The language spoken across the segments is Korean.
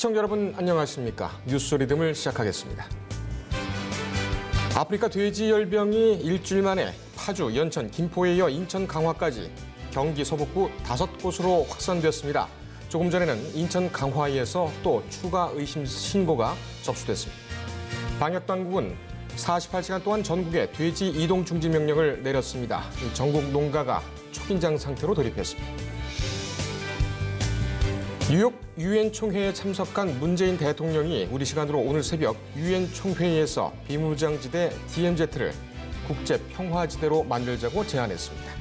시청자 여러분 안녕하십니까? 뉴스 리듬을 시작하겠습니다. 아프리카 돼지열병이 일주일 만에 파주, 연천, 김포에 이어 인천, 강화까지 경기 서북부 5곳으로 확산되었습니다. 조금 전에는 인천 강화에서 또 추가 의심 신고가 접수됐습니다. 방역당국은 48시간 동안 전국에 돼지 이동 중지 명령을 내렸습니다. 전국 농가가 초긴장 상태로 돌입했습니다. 뉴욕 유엔 총회에 참석한 문재인 대통령이 우리 시간으로 오늘 새벽 유엔 총회에서 비무장지대 DMZ를 국제평화지대로 만들자고 제안했습니다.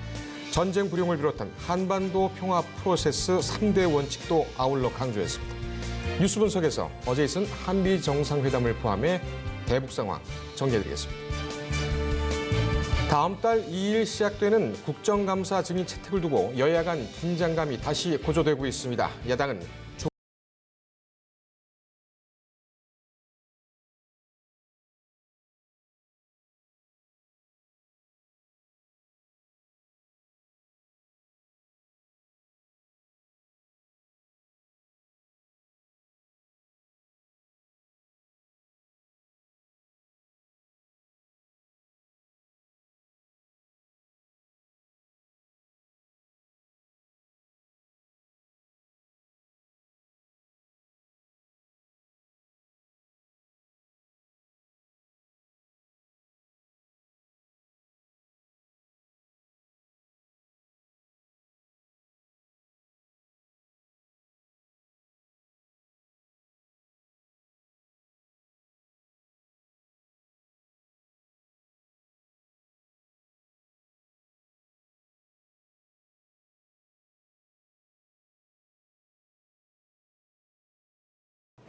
전쟁 불용을 비롯한 한반도 평화 프로세스 3대 원칙도 아울러 강조했습니다. 뉴스 분석에서 어제 있은 한미 정상회담을 포함해 대북 상황 정리해드리겠습니다. 다음 달 2일 시작되는 국정감사 증인 채택을 두고 여야 간 긴장감이 다시 고조되고 있습니다. 야당은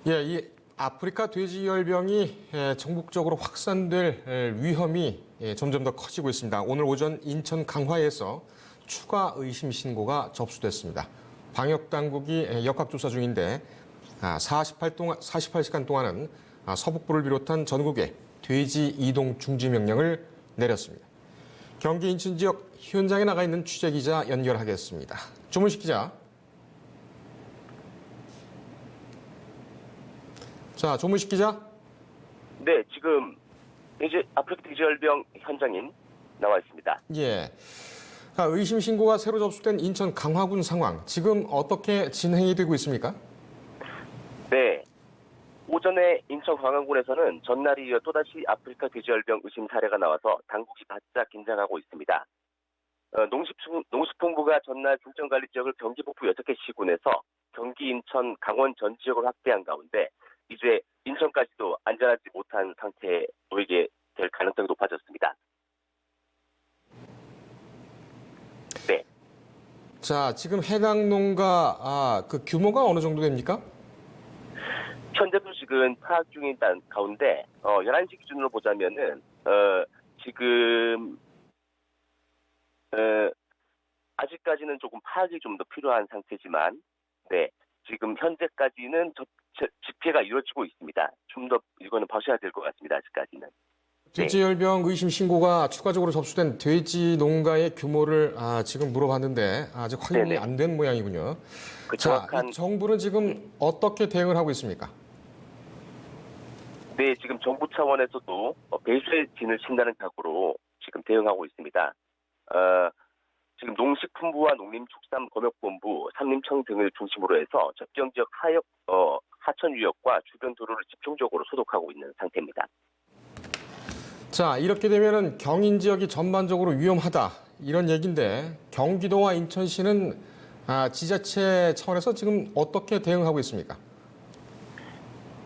이 아프리카 돼지열병이 전국적으로 확산될 위험이 점점 더 커지고 있습니다. 오늘 오전 인천 강화에서 추가 의심 신고가 접수됐습니다. 방역당국이 역학조사 중인데 48시간 동안은 서북부를 비롯한 전국에 돼지 이동 중지 명령을 내렸습니다. 경기 인천 지역 현장에 나가 있는 취재기자 연결하겠습니다. 조문식 기자. 자, 조문식 기자. 네, 지금 이제 아프리카 돼지열병 현장인 나와 있습니다. 예. 의심 신고가 새로 접수된 인천 강화군 상황, 지금 어떻게 진행이 되고 있습니까? 네, 오전에 인천 강화군에서는 전날에 이어 또다시 아프리카 돼지열병 의심 사례가 나와서 당국이 바짝 긴장하고 있습니다. 농식품부가 전날 중점관리 지역을 경기 북부 6개 시군에서 경기, 인천, 강원 전 지역을 확대한 가운데 이제 인천까지도 안전하지 못한 상태에 놓이게 될 가능성이 높아졌습니다. 네. 자, 지금 해당 농가 그 규모가 어느 정도 됩니까? 현재도 지금 파악 중인 가운데 11시 기준으로 보자면은 지금 아직까지는 조금 파악이 좀 더 필요한 상태지만 네, 지금 현재까지는 집계가 이루어지고 있습니다. 좀 더 이거는 봐셔야 될 것 같습니다. 아직까지는. 돼지열병 의심 신고가 추가적으로 접수된 돼지 농가의 규모를 지금 물어봤는데 아직 확인이 안 된 모양이군요. 자, 이 정부는 지금 어떻게 대응을 하고 있습니까? 네, 지금 정부 차원에서도 배수의 진을 친다는 각오로 지금 대응하고 있습니다. 지금 농식품부와 농림축산검역본부, 산림청 등을 중심으로 해서 접경 지역 하천 유역과 주변 도로를 집중적으로 소독하고 있는 상태입니다. 자, 이렇게 되면은 경인 지역이 전반적으로 위험하다 이런 얘기인데 경기도와 인천시는 지자체 차원에서 지금 어떻게 대응하고 있습니까?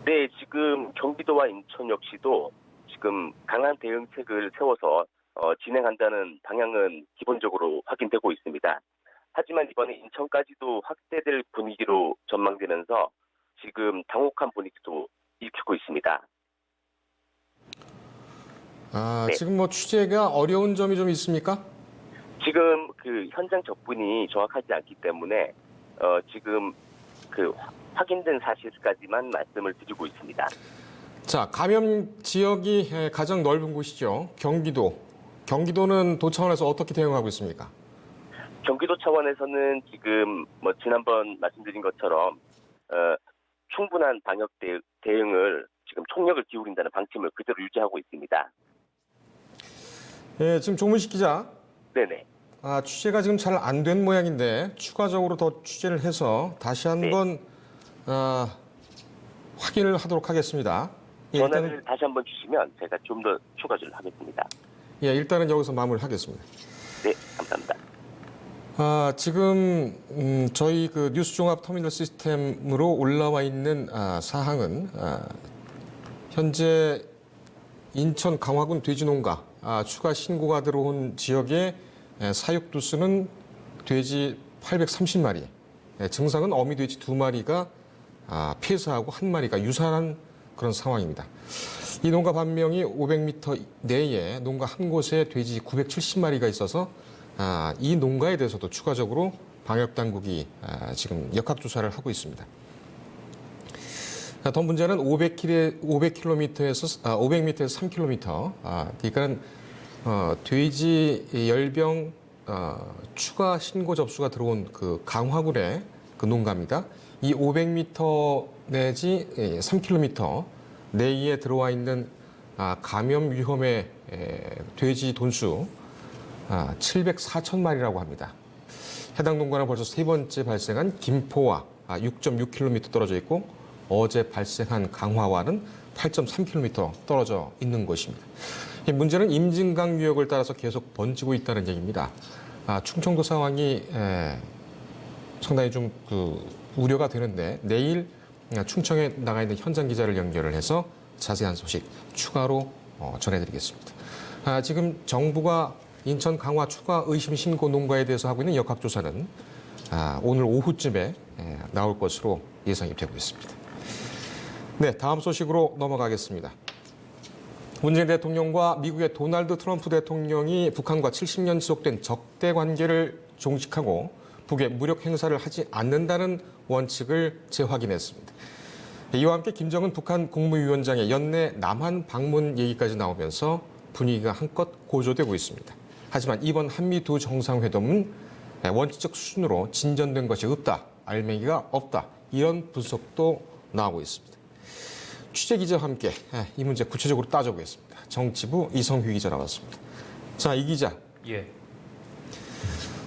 네, 지금 경기도와 인천 역시도 지금 강한 대응책을 세워서 진행한다는 방향은 기본적으로 확인되고 있습니다. 하지만 이번에 인천까지도 확대될 분위기로 전망되면서 지금 당혹한 분위기도 일으키고 있습니다. 네. 지금 뭐 취재가 어려운 점이 좀 있습니까? 지금 그 현장 접근이 정확하지 않기 때문에 지금 그 확인된 사실까지만 말씀을 드리고 있습니다. 자, 감염 지역이 가장 넓은 곳이죠. 경기도는 도 차원에서 어떻게 대응하고 있습니까? 경기도 차원에서는 지금 지난번 말씀드린 것처럼 충분한 방역 대응을 지금 총력을 기울인다는 방침을 그대로 유지하고 있습니다. 예, 지금 조문식 기자. 네네. 취재가 지금 잘 안 된 모양인데 추가적으로 더 취재를 해서 다시 한번 확인을 하도록 하겠습니다. 예, 전화를 다시 한번 주시면 제가 좀 더 추가를 하겠습니다. 예, 일단은 여기서 마무리하겠습니다. 네, 감사합니다. 지금 저희 그 뉴스 종합 터미널 시스템으로 올라와 있는 사항은 현재 인천 강화군 돼지농가 추가 신고가 들어온 지역의 사육 두수는 돼지 830마리, 증상은 어미 돼지 2마리가 폐사하고 1마리가 유산한 그런 상황입니다. 이 농가 반명이 500m 내에 농가 한 곳에 돼지 970마리가 있어서 이 농가에 대해서도 추가적으로 방역당국이 지금 역학조사를 하고 있습니다. 더 문제는 500km에서 3km, 그러니까 돼지 열병 추가 신고 접수가 들어온 그 강화군의 그 농가입니다. 이 500m 내지 3km 내에 들어와 있는 감염 위험의 돼지 돈수 704천 마리라고 합니다. 해당 농가는 벌써 세 번째 발생한 김포와 6.6km 떨어져 있고 어제 발생한 강화와는 8.3km 떨어져 있는 곳입니다. 이 문제는 임진강 유역을 따라서 계속 번지고 있다는 얘기입니다. 충청도 상황이 상당히 좀 우려가 되는데 내일 충청에 나가 있는 현장 기자를 연결을 해서 자세한 소식 추가로 전해드리겠습니다. 지금 정부가 인천 강화 추가 의심 신고 농가에 대해서 하고 있는 역학조사는 오늘 오후쯤에 나올 것으로 예상이 되고 있습니다. 네, 다음 소식으로 넘어가겠습니다. 문재인 대통령과 미국의 도널드 트럼프 대통령이 북한과 70년 지속된 적대 관계를 종식하고 북에 무력 행사를 하지 않는다는 원칙을 재확인했습니다. 이와 함께 김정은 북한 국무위원장의 연내 남한 방문 얘기까지 나오면서 분위기가 한껏 고조되고 있습니다. 하지만 이번 한미 두 정상회담은 원칙적 수준으로 진전된 것이 없다, 알맹이가 없다, 이런 분석도 나오고 있습니다. 취재 기자와 함께 이 문제 구체적으로 따져보겠습니다. 정치부 이성휘 기자 나왔습니다. 자, 이 기자. 예.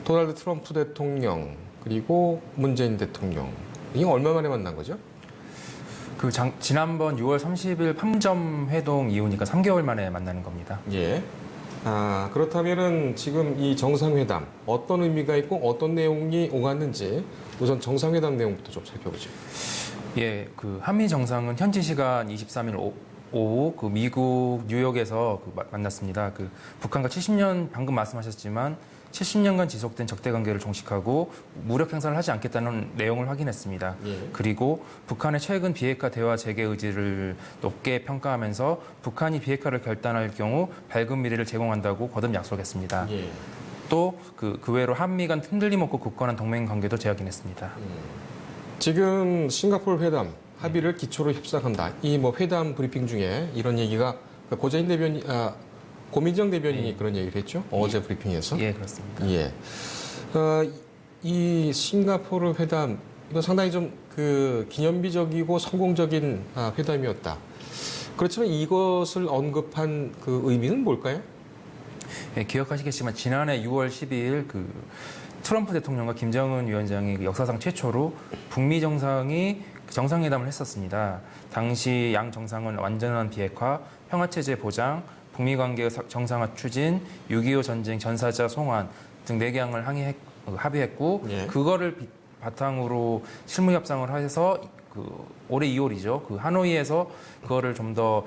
도널드 트럼프 대통령 그리고 문재인 대통령 이게 얼마 만에 만난 거죠? 지난번 6월 30일 판문점 회동 이후니까 3개월 만에 만나는 겁니다. 예. 그렇다면은 지금 이 정상회담 어떤 의미가 있고 어떤 내용이 오갔는지 우선 정상회담 내용부터 좀 살펴보죠. 예, 한미 정상은 현지 시간 23일 오후 미국 뉴욕에서 만났습니다. 북한과 70년 방금 말씀하셨지만 70년간 지속된 적대 관계를 종식하고 무력 행사를 하지 않겠다는 내용을 확인했습니다. 예. 그리고 북한의 최근 비핵화 대화 재개 의지를 높게 평가하면서 북한이 비핵화를 결단할 경우 밝은 미래를 제공한다고 거듭 약속했습니다. 예. 또 그 외로 한미 간 흔들림 없고 굳건한 동맹 관계도 재확인했습니다. 지금 싱가포르 회담 합의를 기초로 협상한다. 이 회담 브리핑 중에 이런 얘기가 고재인 대변인, 고민정 대변인이 그런 얘기를 했죠. 어제 브리핑에서. 예, 그렇습니다. 예. 이 싱가포르 회담 이거 상당히 좀 기념비적이고 성공적인 회담이었다. 그렇지만 이것을 언급한 그 의미는 뭘까요? 예, 기억하시겠지만 지난해 6월 12일 트럼프 대통령과 김정은 위원장이 역사상 최초로 북미 정상이 정상회담을 했었습니다. 당시 양 정상은 완전한 비핵화, 평화체제 보장, 북미 관계 정상화 추진, 6.25 전쟁 전사자 송환 등 4개항을 합의했고 예. 그거를 바탕으로 실무 협상을 해서 올해 2월이죠. 하노이에서 그거를 좀 더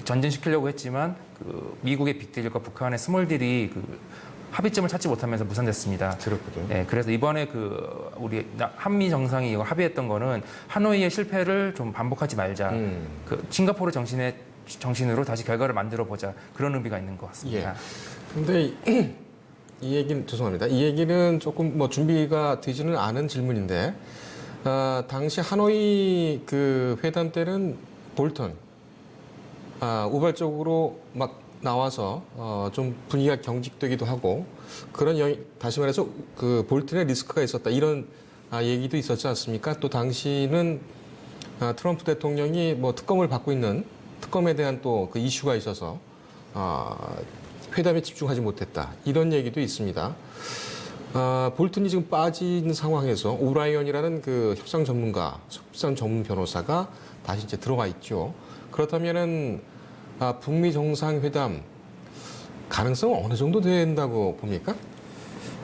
전진시키려고 했지만 미국의 빅딜과 북한의 스몰딜이 합의점을 찾지 못하면서 무산됐습니다. 그렇거든요. 네, 그래서 이번에 우리 한미 정상이 이거 합의했던 거는 하노이의 실패를 좀 반복하지 말자. 싱가포르 정신으로 다시 결과를 만들어 보자. 그런 의미가 있는 것 같습니다. 근데 이 얘기는 죄송합니다. 이 얘기는 조금 준비가 되지는 않은 질문인데 당시 하노이 회담 때는 볼턴 우발적으로 막 나와서 좀 분위기가 경직되기도 하고 그런 다시 말해서 볼튼의 리스크가 있었다 이런 얘기도 있었지 않습니까? 또 당시는 트럼프 대통령이 뭐 특검을 받고 있는 특검에 대한 또 그 이슈가 있어서 회담에 집중하지 못했다. 이런 얘기도 있습니다. 볼튼이 지금 빠진 상황에서 오라이언이라는 그 협상 전문 변호사가 다시 이제 들어가 있죠. 그렇다면은 북미 정상회담 가능성은 어느 정도 된다고 봅니까?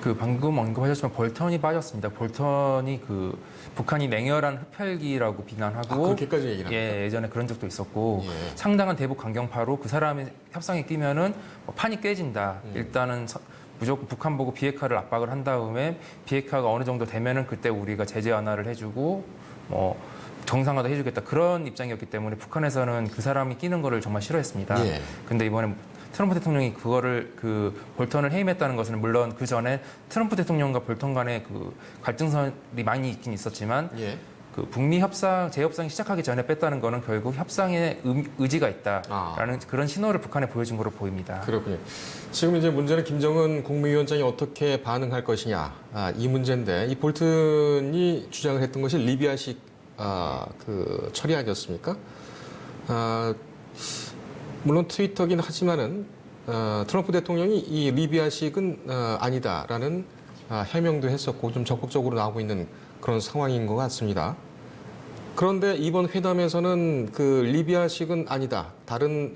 그 방금 언급하셨지만 볼턴이 빠졌습니다. 볼턴이 그 북한이 냉혈한 흡혈귀라고 비난하고 그렇게까지 얘기를 합니까? 예, 예전에 그런 적도 있었고 예. 상당한 대북 강경파로 그 사람이 협상에 끼면은 판이 깨진다. 일단은 무조건 북한 보고 비핵화를 압박을 한 다음에 비핵화가 어느 정도 되면은 그때 우리가 제재 완화를 해주고 뭐 정상화도 해주겠다 그런 입장이었기 때문에 북한에서는 그 사람이 끼는 거를 정말 싫어했습니다. 예. 근데 이번에 트럼프 대통령이 그거를 그 볼턴을 해임했다는 것은 물론 그 전에 트럼프 대통령과 볼턴 간의 그 갈등선이 많이 있긴 있었지만 예. 그 북미 협상 재협상이 시작하기 전에 뺐다는 거는 결국 협상에 의지가 있다라는 그런 신호를 북한에 보여준 거로 보입니다. 그렇군요. 지금 이제 문제는 김정은 국무위원장이 어떻게 반응할 것이냐 이 문제인데 이 볼튼이 주장을 했던 것이 리비아식 그 처리 아니었습니까? 물론 트위터긴 하지만은 트럼프 대통령이 이 리비아식은 아니다라는 해명도 했었고 좀 적극적으로 나오고 있는 그런 상황인 것 같습니다. 그런데 이번 회담에서는 그 리비아식은 아니다. 다른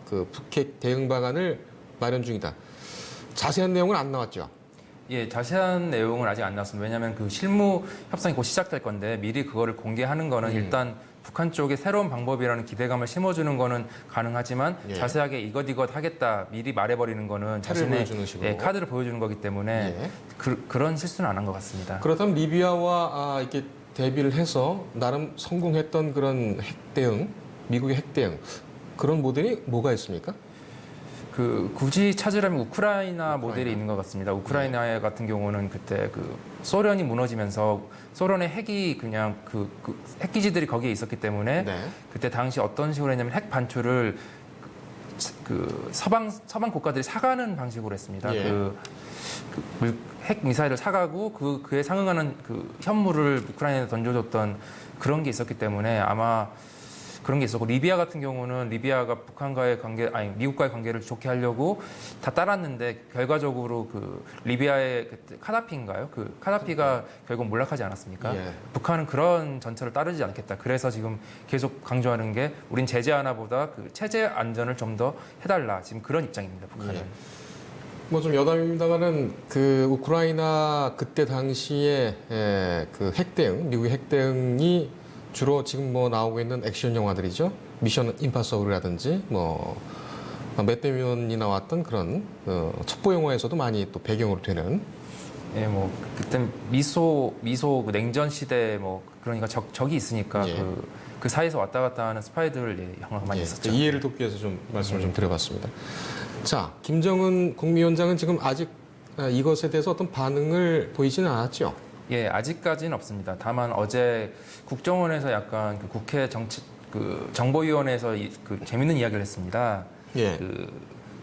그 북핵 대응 방안을 마련 중이다. 자세한 내용은 안 나왔죠. 예, 자세한 내용은 아직 안 나왔습니다. 왜냐하면 그 실무 협상이 곧 시작될 건데 미리 그거를 공개하는 거는 일단 북한 쪽에 새로운 방법이라는 기대감을 심어주는 거는 가능하지만 예. 자세하게 이것 하겠다 미리 말해버리는 거는 칼을 자신의 보여주는 식으로. 카드를 보여주는 거기 때문에 예. 그런 실수는 안 한 것 같습니다. 그렇다면 리비아와 이렇게 대비를 해서 나름 성공했던 그런 핵 대응, 미국의 핵 대응 그런 모델이 뭐가 있습니까? 그 굳이 찾으려면 우크라이나 모델이 있는 것 같습니다. 우크라이나 같은 경우는 그때 그 소련이 무너지면서 소련의 핵이 그냥 그 핵기지들이 거기에 있었기 때문에 네. 그때 당시 어떤 식으로 했냐면 핵 반출을 그 서방 국가들이 사가는 방식으로 했습니다. 예. 핵 미사일을 사가고 그에 상응하는 그 현물을 우크라이나에 던져줬던 그런 게 있었기 때문에 아마 그런 게 있었고 리비아 같은 경우는 리비아가 미국과의 관계를 좋게 하려고 다 따랐는데 결과적으로 그 리비아의 그때 카다피인가요? 그 카다피가 결국 몰락하지 않았습니까? 예. 북한은 그런 전철을 따르지 않겠다. 그래서 지금 계속 강조하는 게 우린 제재 하나보다 그 체제 안전을 좀 더 해달라. 지금 그런 입장입니다. 북한은. 예. 뭐 좀 여담입니다만은 그 우크라이나 그때 당시에 그 핵대응, 미국의 핵대응이 주로 지금 뭐 나오고 있는 액션 영화들이죠. 미션 임파서블이라든지 뭐 맷 데이먼이 나왔던 그런 첩보 영화에서도 많이 또 배경으로 되는. 예, 뭐 그때 미소 그 냉전 시대 뭐 그러니까 적이 있으니까 예. 그 사이에서 왔다 갔다 하는 스파이들 영화가 많이 예, 있었죠. 이해를 돕기 위해서 좀 말씀을 좀 드려봤습니다. 자, 김정은 국무위원장은 지금 아직 이것에 대해서 어떤 반응을 보이지는 않았죠. 예, 아직까지는 없습니다. 다만 어제 국정원에서 약간 그 국회 정보위원회에서 그 재밌는 이야기를 했습니다. 예. 그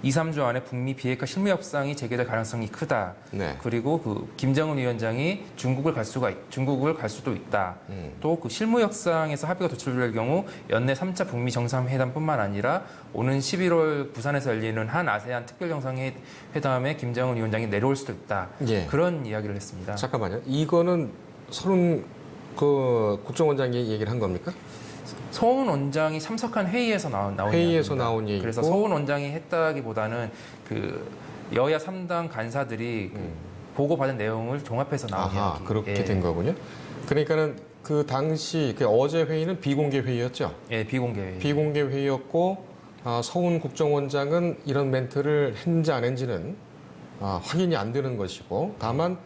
2, 3주 안에 북미 비핵화 실무 협상이 재개될 가능성이 크다. 네. 그리고 그 김정은 위원장이 중국을 갈 수도 있다. 또 그 실무 협상에서 합의가 도출될 경우 연내 3차 북미 정상회담뿐만 아니라 오는 11월 부산에서 열리는 한 아세안 특별 정상회담에 김정은 위원장이 내려올 수도 있다. 예. 그런 이야기를 했습니다. 잠깐만요. 이거는 서른 그 국정원장이 얘기를 한 겁니까? 서훈 원장이 참석한 회의에서 나온 회의에서 이야기입니다. 나온 얘기고. 그래서 서훈 원장이 했다기보다는 그 여야 3당 간사들이 그 보고받은 내용을 종합해서 나온 이야기. 그렇게 예. 된 거군요. 그러니까는 그 당시 그 어제 회의는 비공개 회의였죠. 예, 비공개 회의. 비공개 회의였고 서훈 국정원장은 이런 멘트를 했는지 안 했는지는 확인이 안 되는 것이고 다만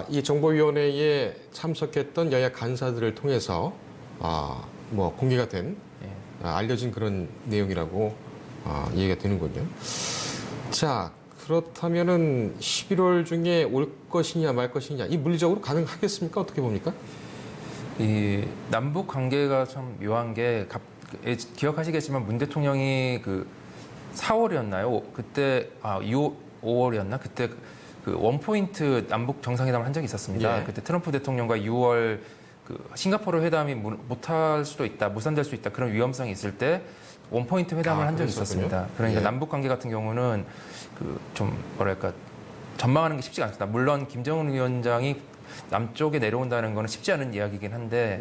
이 정보위원회에 참석했던 여야 간사들을 통해서 뭐 공개가 된 알려진 그런 내용이라고 이해가 되는군요. 자, 그렇다면은 11월 중에 올 것이냐 말 것이냐 이 물리적으로 가능하겠습니까? 어떻게 봅니까? 이 남북 관계가 참 묘한 게 기억하시겠지만 문 대통령이 그 4월이었나요? 그때 5월이었나? 그때 그 원포인트 남북 정상회담을 한 적이 있었습니다. 예. 그때 트럼프 대통령과 6월 그 싱가포르 회담이 못할 수도 있다, 무산될 수 있다 그런 위험성이 있을 때 원포인트 회담을 한 적이 그랬었군요. 있었습니다. 그러니까 예. 남북 관계 같은 경우는 그 좀 뭐랄까 전망하는 게 쉽지가 않습니다. 물론 김정은 위원장이 남쪽에 내려온다는 거는 쉽지 않은 이야기이긴 한데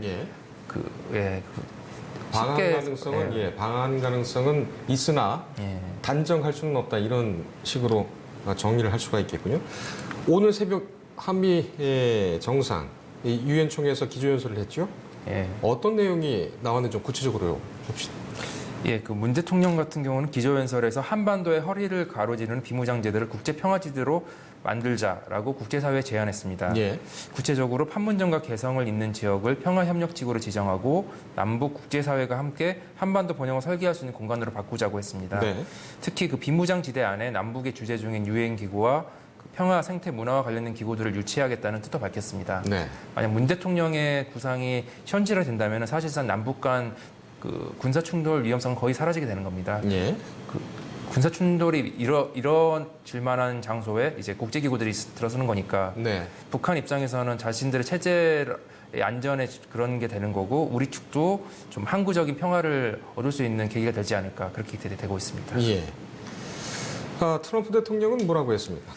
예. 방한 쉽게 가능성은 방한 가능성은 있으나 예. 단정할 수는 없다 이런 식으로 정리를 할 수가 있겠군요. 오늘 새벽 한미 정상 유엔 총회에서 기조연설을 했죠. 예. 어떤 내용이 나왔는지 좀 구체적으로 봅시다. 예, 그 문 대통령 같은 경우는 기조연설에서 한반도의 허리를 가로지르는 비무장지대를 국제평화지대로 만들자라고 국제사회에 제안했습니다. 예. 구체적으로 판문점과 개성을 잇는 지역을 평화협력지구로 지정하고 남북 국제사회가 함께 한반도 번영을 설계할 수 있는 공간으로 바꾸자고 했습니다. 네. 특히 그 비무장지대 안에 남북의 주재 중인 유엔기구와 그 평화 생태 문화와 관련된 기구들을 유치하겠다는 뜻도 밝혔습니다. 네. 만약 문 대통령의 구상이 현실화된다면 사실상 남북 간 그 군사 충돌 위험성은 거의 사라지게 되는 겁니다. 예. 그 군사 충돌이 이뤄질 만한 장소에 이제 국제기구들이 들어서는 거니까 네. 북한 입장에서는 자신들의 체제의 안전에 그런 게 되는 거고 우리 측도 좀 항구적인 평화를 얻을 수 있는 계기가 되지 않을까 그렇게 되고 있습니다. 예. 트럼프 대통령은 뭐라고 했습니까?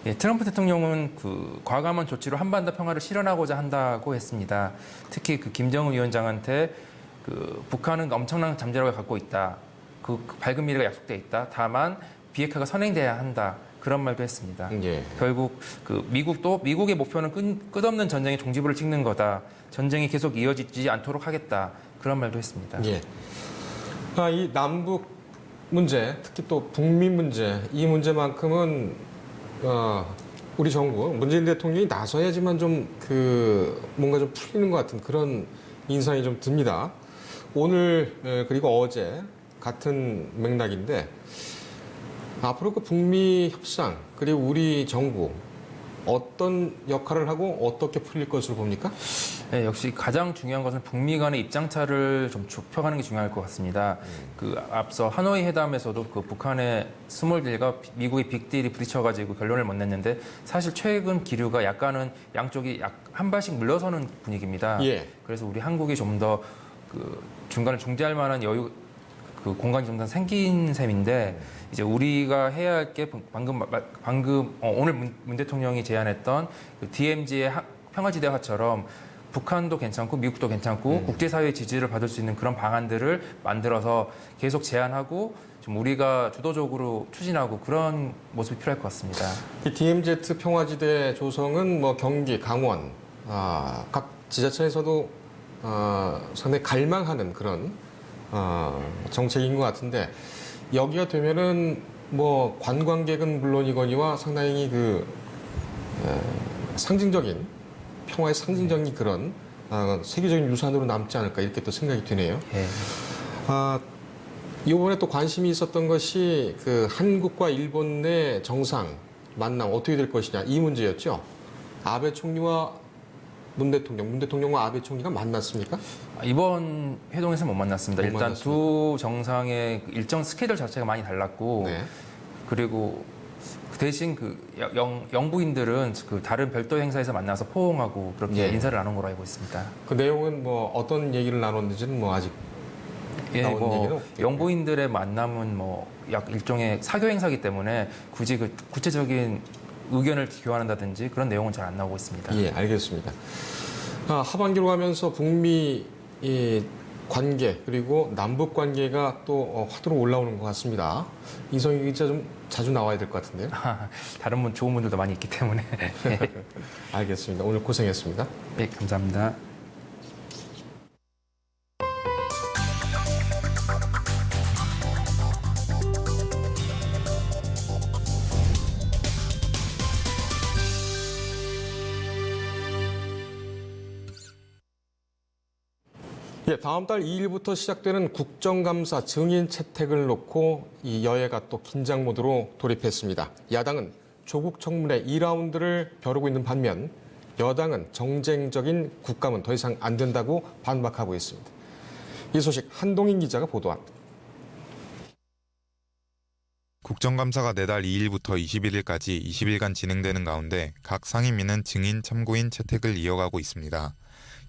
예, 트럼프 대통령은 그 과감한 조치로 한반도 평화를 실현하고자 한다고 했습니다. 특히 그 김정은 위원장한테 그 북한은 엄청난 잠재력을 갖고 있다. 그 밝은 미래가 약속돼 있다. 다만 비핵화가 선행돼야 한다. 그런 말도 했습니다. 예. 결국 그 미국의 목표는 끝없는 전쟁의 종지부를 찍는 거다. 전쟁이 계속 이어지지 않도록 하겠다. 그런 말도 했습니다. 예. 이 남북 문제, 특히 또 북미 문제, 이 문제만큼은 우리 정부 문재인 대통령이 나서야지만 좀 뭔가 좀 풀리는 것 같은 그런 인상이 좀 듭니다. 오늘 그리고 어제 같은 맥락인데 앞으로 그 북미 협상 그리고 우리 정부 어떤 역할을 하고 어떻게 풀릴 것으로 봅니까? 네, 역시 가장 중요한 것은 북미 간의 입장차를 좀 좁혀가는 게 중요할 것 같습니다. 그 앞서 하노이 회담에서도 그 북한의 스몰 딜과 미국의 빅 딜이 부딪혀가지고 결론을 못 냈는데 사실 최근 기류가 약간은 양쪽이 한 발씩 물러서는 분위기입니다. 예. 그래서 우리 한국이 좀 더 그 중간에 중재할 만한 여유 그 공간이 좀 더 생긴 셈인데 이제 우리가 해야 할 게 방금 오늘 문 대통령이 제안했던 그 DMZ의 평화지대화처럼 북한도 괜찮고 미국도 괜찮고 국제사회의 지지를 받을 수 있는 그런 방안들을 만들어서 계속 제안하고 좀 우리가 주도적으로 추진하고 그런 모습이 필요할 것 같습니다. 이 DMZ 평화지대 조성은 뭐 경기, 강원 각 지자체에서도 상당히 갈망하는 그런 정책인 것 같은데 여기가 되면은 뭐 관광객은 물론이거니와 상당히 상징적인 평화의 상징적인 그런 세계적인 유산으로 남지 않을까 이렇게 또 생각이 드네요. 예. 이번에 또 관심이 있었던 것이 그 한국과 일본의 정상 만남 어떻게 될 것이냐 이 문제였죠. 아베 총리와 문 대통령과 아베 총리가 만났습니까? 이번 회동에서 못 만났습니다. 못 일단 만났습니다. 두 정상의 일정 스케줄 자체가 많이 달랐고 네. 그리고 대신 그 영부인들은 그 다른 별도 행사에서 만나서 포옹하고 그렇게 예. 인사를 나눈 걸로 알고 있습니다. 그 내용은 뭐 어떤 얘기를 나눴는지는 뭐 아직 나온 얘기는 없겠고요. 영부인들의 만남은 뭐 약 일종의 사교 행사이기 때문에 굳이 그 구체적인 의견을 교환한다든지 그런 내용은 잘 안 나오고 있습니다. 예, 알겠습니다. 하반기로 가면서 북미 관계 그리고 남북 관계가 또 화두로 올라오는 것 같습니다. 이성희 기자 좀 자주 나와야 될 것 같은데요. 다른 좋은 분들도 많이 있기 때문에. 알겠습니다. 오늘 고생했습니다. 네, 감사합니다. 예, 다음 달 2일부터 시작되는 국정감사 증인 채택을 놓고 이 여야가 또 긴장 모드로 돌입했습니다. 야당은 조국 청문회 2라운드를 벼르고 있는 반면 여당은 정쟁적인 국감은 더 이상 안 된다고 반박하고 있습니다. 이 소식 한동인 기자가 보도합니다. 국정감사가 내달 2일부터 21일까지 20일간 진행되는 가운데 각 상임위는 증인 참고인 채택을 이어가고 있습니다.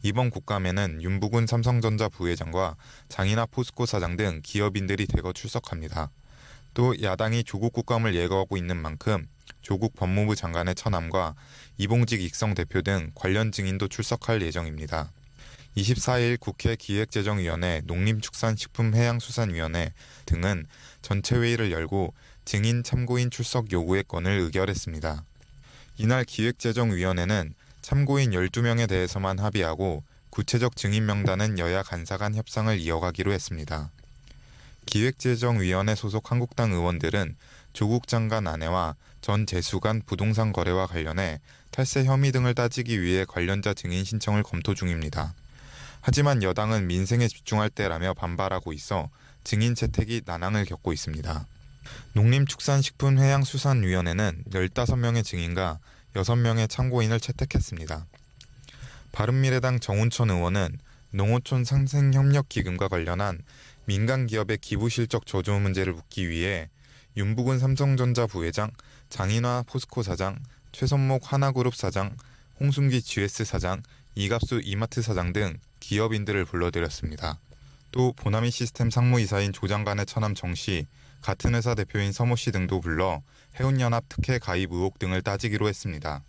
이번 국감에는 윤부군 삼성전자 부회장과 장이나 포스코 사장 등 기업인들이 대거 출석합니다. 또 야당이 조국 국감을 예고하고 있는 만큼 조국 법무부 장관의 처남과 이봉직 익성 대표 등 관련 증인도 출석할 예정입니다. 24일 국회 기획재정위원회, 농림축산식품해양수산위원회 등은 전체 회의를 열고 증인 참고인 출석 요구의 건을 의결했습니다. 이날 기획재정위원회는 참고인 12명에 대해서만 합의하고 구체적 증인 명단은 여야 간사 간 협상을 이어가기로 했습니다. 기획재정위원회 소속 한국당 의원들은 조국 장관 아내와 전 재수관 부동산 거래와 관련해 탈세 혐의 등을 따지기 위해 관련자 증인 신청을 검토 중입니다. 하지만 여당은 민생에 집중할 때라며 반발하고 있어 증인 채택이 난항을 겪고 있습니다. 농림축산식품해양수산위원회는 15명의 증인과 6명의 참고인을 채택했습니다. 바른미래당 정운천 의원은 농어촌 상생협력기금과 관련한 민간 기업의 기부 실적 저조 문제를 묻기 위해 윤부군 삼성전자 부회장, 장인화 포스코 사장, 최선목 하나그룹 사장, 홍순기 GS 사장, 이갑수 이마트 사장 등 기업인들을 불러들였습니다. 또 보나미 시스템 상무이사인 조 장관의 처남 정 씨, 같은 회사 대표인 서모 씨 등도 불러 해운연합 특혜 가입 의혹 등을 따지기로 했습니다.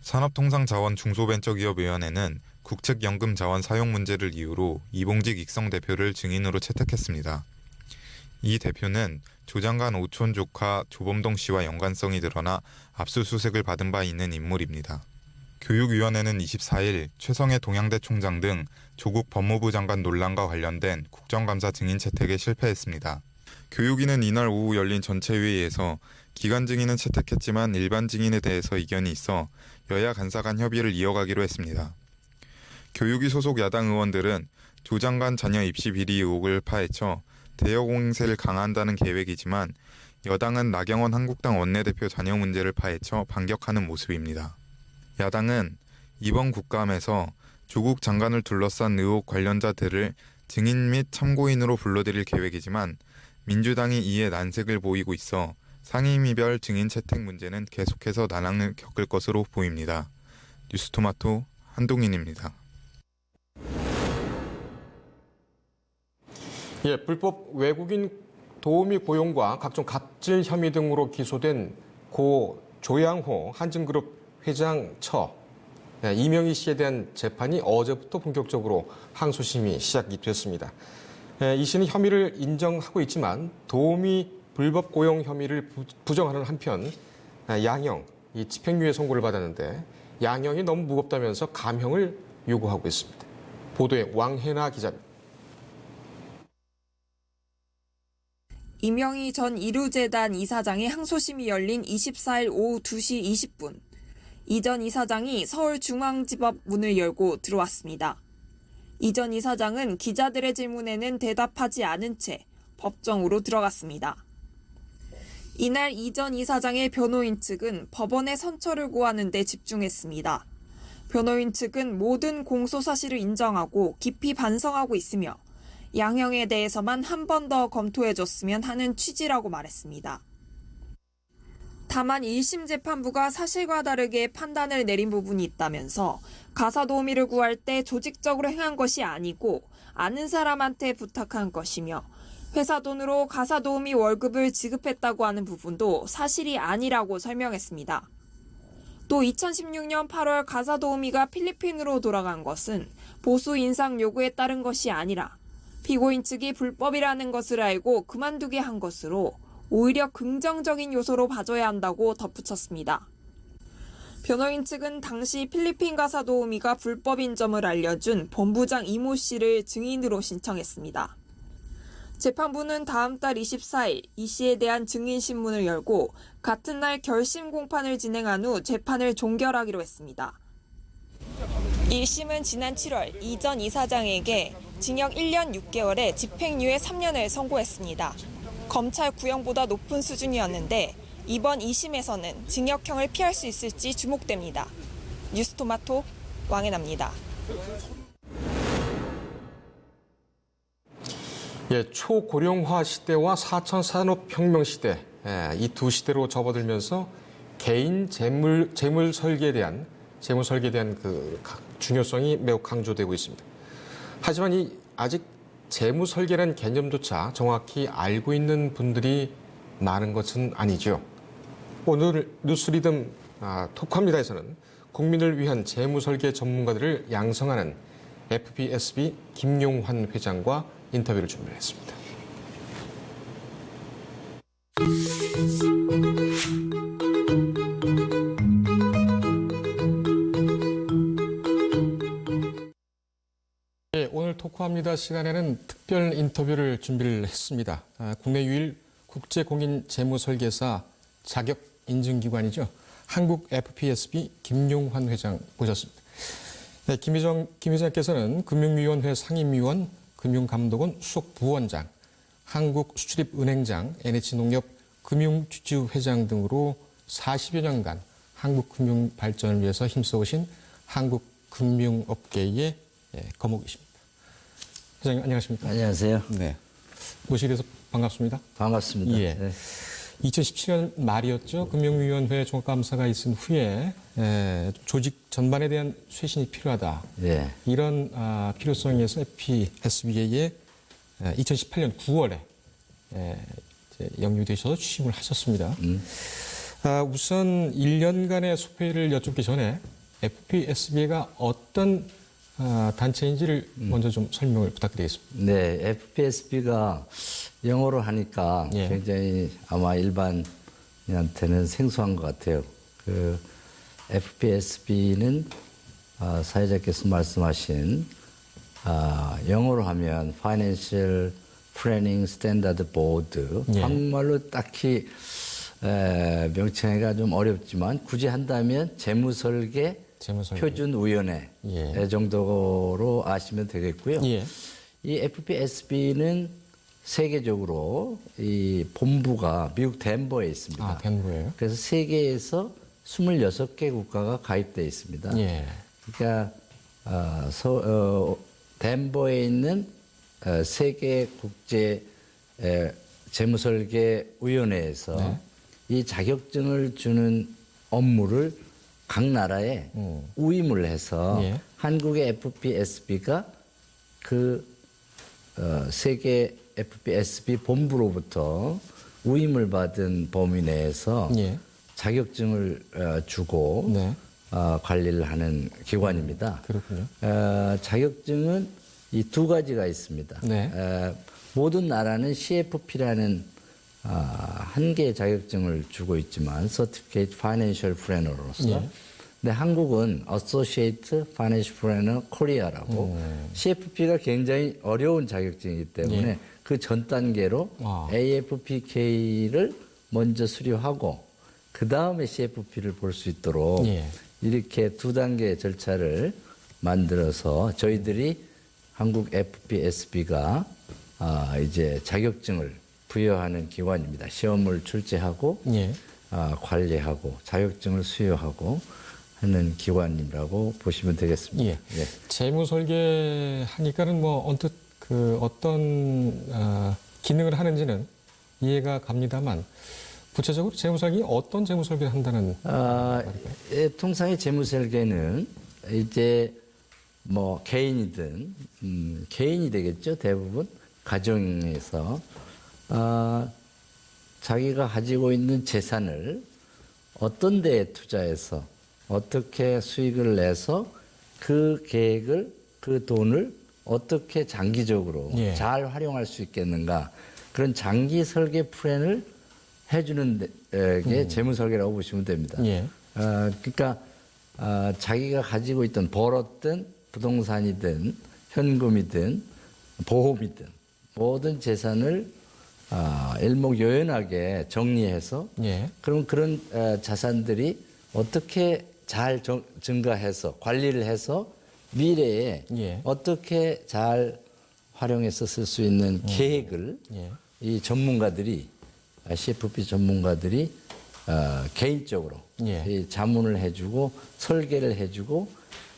산업통상자원 중소벤처기업위원회는 국책연금 자원 사용 문제를 이유로 이봉직 익성 대표를 증인으로 채택했습니다. 이 대표는 조 장관 오촌 조카 조범동 씨와 연관성이 드러나 압수수색을 받은 바 있는 인물입니다. 교육위원회는 24일 최성해 동양대 총장 등 조국 법무부 장관 논란과 관련된 국정감사 증인 채택에 실패했습니다. 교육위는 이날 오후 열린 전체 회의에서 기관 증인은 채택했지만 일반 증인에 대해서 이견이 있어 여야 간사 간 협의를 이어가기로 했습니다. 교육위 소속 야당 의원들은 조 장관 자녀 입시 비리 의혹을 파헤쳐 대여 공세를 강화한다는 계획이지만 여당은 나경원 한국당 원내대표 자녀 문제를 파헤쳐 반격하는 모습입니다. 야당은 이번 국감에서 조국 장관을 둘러싼 의혹 관련자들을 증인 및 참고인으로 불러들일 계획이지만 민주당이 이에 난색을 보이고 있어 상임위별 증인 채택 문제는 계속해서 난항을 겪을 것으로 보입니다. 뉴스토마토 한동인입니다. 불법 외국인 도우미 고용과 각종 갑질 혐의 등으로 기소된 고 조양호 한진그룹 회장 처 이명희 씨에 대한 재판이 어제부터 본격적으로 항소심이 시작이 됐습니다. 이 씨는 혐의를 인정하고 있지만 도우미 불법 고용 혐의를 부정하는 한편 양형, 이 집행유예 선고를 받았는데 양형이 너무 무겁다면서 감형을 요구하고 있습니다. 보도에 왕혜나 기자입니다. 이명희 전 이루재단 이사장의 항소심이 열린 24일 오후 2시 20분. 이 전 이사장이 서울중앙지법 문을 열고 들어왔습니다. 이 전 이사장은 기자들의 질문에는 대답하지 않은 채 법정으로 들어갔습니다. 이날 이 전 이사장의 변호인 측은 법원의 선처를 구하는 데 집중했습니다. 변호인 측은 모든 공소 사실을 인정하고 깊이 반성하고 있으며 양형에 대해서만 한 번 더 검토해줬으면 하는 취지라고 말했습니다. 다만 1심 재판부가 사실과 다르게 판단을 내린 부분이 있다면서 가사 도우미를 구할 때 조직적으로 행한 것이 아니고 아는 사람한테 부탁한 것이며 회사 돈으로 가사 도우미 월급을 지급했다고 하는 부분도 사실이 아니라고 설명했습니다. 또 2016년 8월 가사 도우미가 필리핀으로 돌아간 것은 보수 인상 요구에 따른 것이 아니라 피고인 측이 불법이라는 것을 알고 그만두게 한 것으로 오히려 긍정적인 요소로 봐줘야 한다고 덧붙였습니다. 변호인 측은 당시 필리핀 가사 도우미가 불법인 점을 알려준 본부장 이모 씨를 증인으로 신청했습니다. 재판부는 다음 달 24일 이 씨에 대한 증인 신문을 열고 같은 날 결심 공판을 진행한 후 재판을 종결하기로 했습니다. 1심은 지난 7월 이 전 이사장에게 징역 1년 6개월에 집행유예 3년을 선고했습니다. 검찰 구형보다 높은 수준이었는데 이번 2심에서는 징역형을 피할 수 있을지 주목됩니다. 뉴스토마토 왕혜나입니다. 초고령화 시대와 4천 산업혁명 시대, 이 두 시대로 접어들면서 개인 재물 설계에 대한 재무 설계에 대한 그 중요성이 매우 강조되고 있습니다. 하지만 이 아직 재무 설계라는 개념조차 정확히 알고 있는 분들이 많은 것은 아니죠. 오늘 뉴스리듬 톡합니다에서는 국민을 위한 재무 설계 전문가들을 양성하는 FPSB 김용환 회장과 인터뷰를 준비했습니다. 네, 오늘 토크합니다 시간에는 특별 인터뷰를 준비를 했습니다. 국내 유일 국제공인재무설계사 자격 인증기관이죠. 한국 FPSB 김용환 회장 모셨습니다. 네, 김 회장께서는 금융위원회 상임위원, 금융감독원 수석부원장, 한국수출입은행장, NH농협 금융주주회장 등으로 40여 년간 한국 금융 발전을 위해서 힘써오신 한국 금융업계의 거목이십니다. 회장님 안녕하십니까? 안녕하세요. 네. 모시게 돼서 반갑습니다. 반갑습니다. 예. 네. 2017년 말이었죠. 금융위원회 종합감사가 있은 후에 조직 전반에 대한 쇄신이 필요하다. 네. 이런 필요성에서 FPSB에 2018년 9월에 영유되셔서 취임을 하셨습니다. 우선 1년간의 소회를 여쭙기 전에 FPSB가 어떤 단체인지를 먼저 좀 설명을 부탁드리겠습니다. 네, FPSB가 영어로 하니까 예. 굉장히 아마 일반인한테는 생소한 것 같아요. 그 FPSB는 사회자께서 말씀하신 영어로 하면 Financial Planning Standard Board. 예. 한국말로 딱히 명칭하기가 좀 어렵지만 굳이 한다면 재무설계 재무설계. 표준위원회 예. 정도로 아시면 되겠고요. 예. 이 FPSB는 세계적으로 이 본부가 미국 덴버에 있습니다. 덴버예요? 그래서 세계에서 26개 국가가 가입되어 있습니다. 예. 그러니까 덴버에 있는 세계 국제 재무설계위원회에서 네. 이 자격증을 주는 업무를 각 나라에 위임을 해서 예. 한국의 FPSB가 그 세계 FPSB 본부로부터 위임을 받은 범위 내에서 예. 자격증을 주고 네. 관리를 하는 기관입니다. 그렇군요. 자격증은 이 두 가지가 있습니다. 네. 모든 나라는 CFP라는 한 개의 자격증을 주고 있지만 Certificate Financial Planner로서 예. 근데 한국은 Associate Financial Planner Korea라고 CFP가 굉장히 어려운 자격증이기 때문에 예. 그 전 단계로 AFPK를 먼저 수료하고 그 다음에 CFP를 볼 수 있도록 예. 이렇게 두 단계의 절차를 만들어서 저희들이 한국 FPSB가 이제 자격증을 부여하는 기관입니다. 시험을 출제하고 예. 관리하고 자격증을 수여하고 하는 기관이라고 보시면 되겠습니다. 예. 재무 설계 하니까는 뭐 언뜻 그 어떤 기능을 하는지는 이해가 갑니다만 구체적으로 재무 설계 어떤 재무 설계를 한다는 통상의 재무 설계는 이제 뭐 개인이든 개인이 되겠죠. 대부분 가정에서 자기가 가지고 있는 재산을 어떤 데에 투자해서 어떻게 수익을 내서 그 계획을 그 돈을 어떻게 장기적으로 예. 잘 활용할 수 있겠는가 그런 장기 설계 플랜을 해주는 게 재무 설계라고 보시면 됩니다. 예. 그러니까 자기가 가지고 있던 벌었든 부동산이든 현금이든 보험이든 모든 재산을 일목요연하게 정리해서 예. 그럼 그런 자산들이 어떻게 잘 증가해서 관리를 해서 미래에 예. 어떻게 잘 활용해서 쓸 수 있는 계획을 예. 이 전문가들이 CFP 전문가들이 개인적으로 예. 이 자문을 해주고 설계를 해주고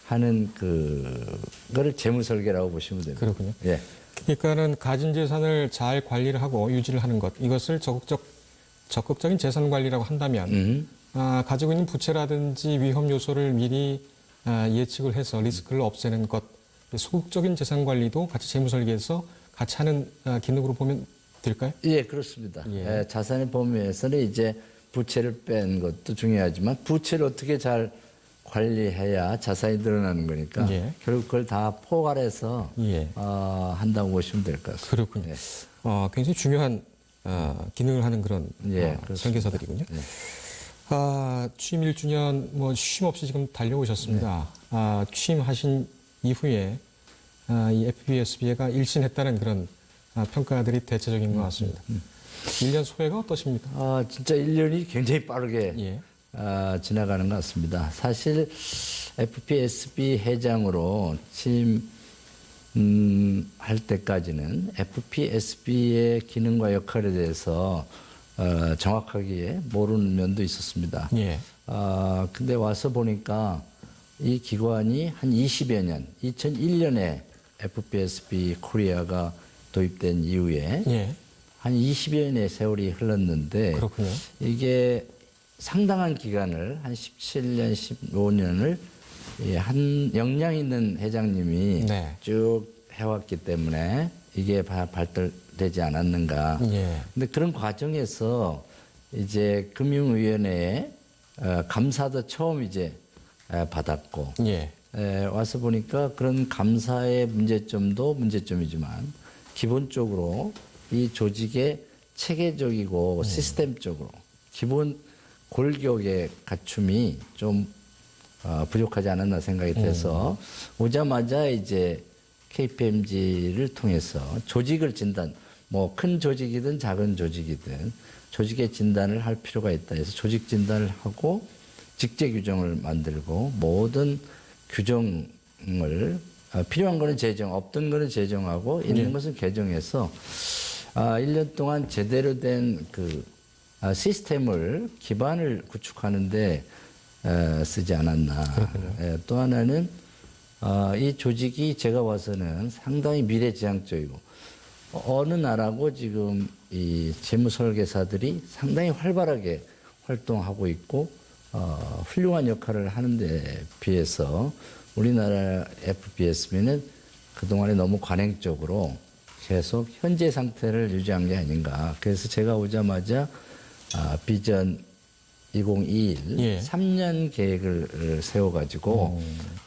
하는 그거를 재무 설계라고 보시면 됩니다. 그렇군요. 예. 그러니까는 가진 재산을 잘 관리를 하고 유지를 하는 것 이것을 적극적인 재산 관리라고 한다면 가지고 있는 부채라든지 위험 요소를 미리 예측을 해서 리스크를 없애는 것, 소극적인 재산 관리도 같이 재무 설계에서 같이 하는 기능으로 보면 될까요? 예, 그렇습니다. 예. 자산의 범위에서는 이제 부채를 뺀 것도 중요하지만 부채를 어떻게 잘 관리해야 자산이 늘어나는 거니까 예. 결국 그걸 다 포괄해서 예. 한다고 보시면 될 것 같습니다. 그렇군요. 예. 굉장히 중요한 기능을 하는 그런 예, 설계사들이군요. 예. 취임 1주년 뭐 쉼 없이 지금 달려오셨습니다. 취임하신 이후에 이 FBSB가 일신했다는 그런 평가들이 대체적인 것 같습니다. 1년 소회가 어떠십니까? 진짜 1년이 굉장히 빠르게 예. 지나가는 것 같습니다. 사실 FPSB 회장으로 취임할 때까지는 FPSB의 기능과 역할에 대해서 정확하게 모르는 면도 있었습니다. 예. 근데 와서 보니까 이 기관이 한 20여 년, 2001년에 FPSB 코리아가 도입된 이후에 예. 한 20여 년의 세월이 흘렀는데 그렇군요. 이게 상당한 기간을 한 17년, 15년을 한 역량 있는 회장님이 네. 쭉 해왔기 때문에 이게 발달되지 않았는가. 예. 근데 그런 과정에서 이제 금융위원회에 감사도 처음 이제 받았고 예. 와서 보니까 그런 감사의 문제점도 문제점이지만 기본적으로 이 조직의 체계적이고 시스템적으로 기본 골격의 갖춤이 좀 부족하지 않았나 생각이 돼서 오자마자 이제 KPMG를 통해서 조직을 진단, 뭐 큰 조직이든 작은 조직이든 조직의 진단을 할 필요가 있다 해서 조직 진단을 하고 직제 규정을 만들고 모든 규정을 필요한 거는 제정, 없던 거는 제정하고 있는 것은 개정해서 1년 동안 제대로 된 그 시스템을 기반을 구축하는데 쓰지 않았나. 또 하나는 이 조직이 제가 봐서는 상당히 미래지향적이고 어느 나라고 지금 이 재무설계사들이 상당히 활발하게 활동하고 있고 훌륭한 역할을 하는데 비해서 우리나라 FBSB는 그동안에 너무 관행적으로 계속 현재 상태를 유지한 게 아닌가. 그래서 제가 오자마자 비전 2021 예. 3년 계획을 세워가지고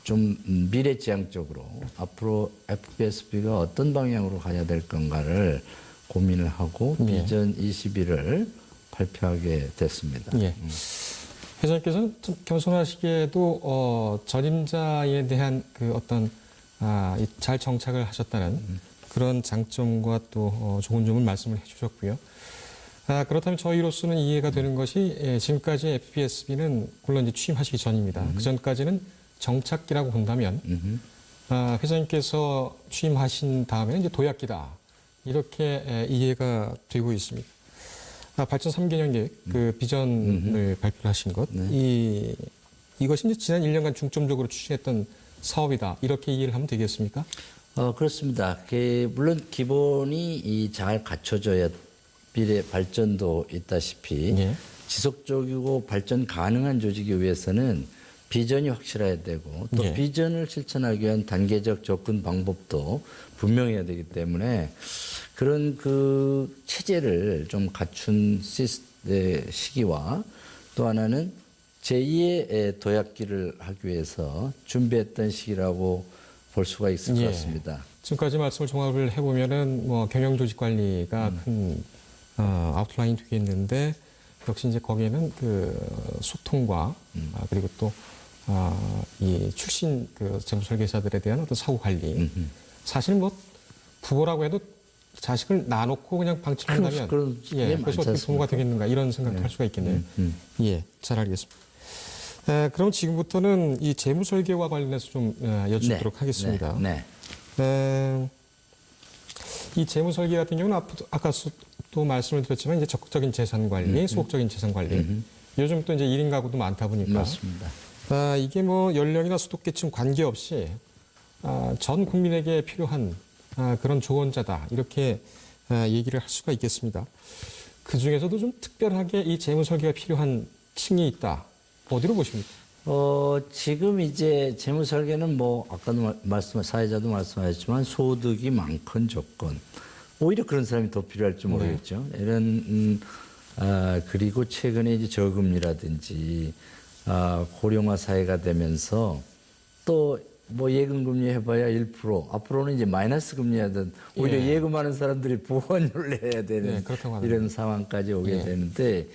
좀 미래지향적으로 앞으로 FBSB가 어떤 방향으로 가야 될 건가를 고민을 하고 예. 비전 21을 발표하게 됐습니다. 예. 회장님께서는 좀 겸손하시게도 전임자에 대한 그 어떤 잘 정착을 하셨다는 그런 장점과 또 좋은 점을 말씀을 해주셨고요. 그렇다면 저희로서는 이해가 되는 것이 지금까지 FBSB는 물론 이제 취임하시기 전입니다. 그 전까지는 정착기라고 본다면 회장님께서 취임하신 다음에는 이제 도약기다 이렇게 이해가 되고 있습니다. 발전 3개년 계획 그 비전을 발표를 하신 것 이것이 이제 지난 1년간 중점적으로 추진했던 사업이다 이렇게 이해를 하면 되겠습니까? 그렇습니다. 물론 기본이 잘 갖춰져야 미래 발전도 있다시피 예. 지속적이고 발전 가능한 조직이 위해서는 비전이 확실해야 되고 또 예. 비전을 실천하기 위한 단계적 접근 방법도 분명해야 되기 때문에 그런 그 체제를 좀 갖춘 시기와 또 하나는 제2의 도약기를 하기 위해서 준비했던 시기라고 볼 수가 있을 것 같습니다. 지금까지 말씀을 종합을 해보면은 뭐 경영 조직 관리가 큰 아웃라인 되겠는데 역시 이제 거기에는 그 소통과 그리고 또 이 출신 그 재무 설계사들에 대한 어떤 사후 관리 사실 뭐 부모라고 해도 자식을 놔놓고 그냥 방치한다면 그것이 어떻게 부모가 되겠는가 이런 생각도 할 수가 있겠네요. 예, 잘 알겠습니다. 그럼 지금부터는 이 재무 설계와 관련해서 좀 여쭙도록 하겠습니다. 이 재무 설계 같은 경우는 아까 또 말씀을 드렸지만 이제 적극적인 재산 관리, 소극적인 재산 관리. 요즘 또 이제 1인 가구도 많다 보니까. 맞습니다. 이게 뭐 연령이나 소득계층 관계없이 전 국민에게 필요한 그런 조언자다 이렇게 얘기를 할 수가 있겠습니다. 그 중에서도 좀 특별하게 이 재무 설계가 필요한 층이 있다. 어디로 보십니까? 지금 이제 재무 설계는 뭐 아까도 사회자도 말씀하셨지만 소득이 많건 적건 오히려 그런 사람이 더 필요할지 모르겠죠. 이런 그리고 최근에 이제 저금리라든지 고령화 사회가 되면서 또 뭐 예금금리 해봐야 1%, 앞으로는 이제 마이너스 금리하든 오히려 예. 예금하는 사람들이 보험료를 내야 되는 네, 그렇다고 하더라고요. 이런 상황까지 오게 예. 되는데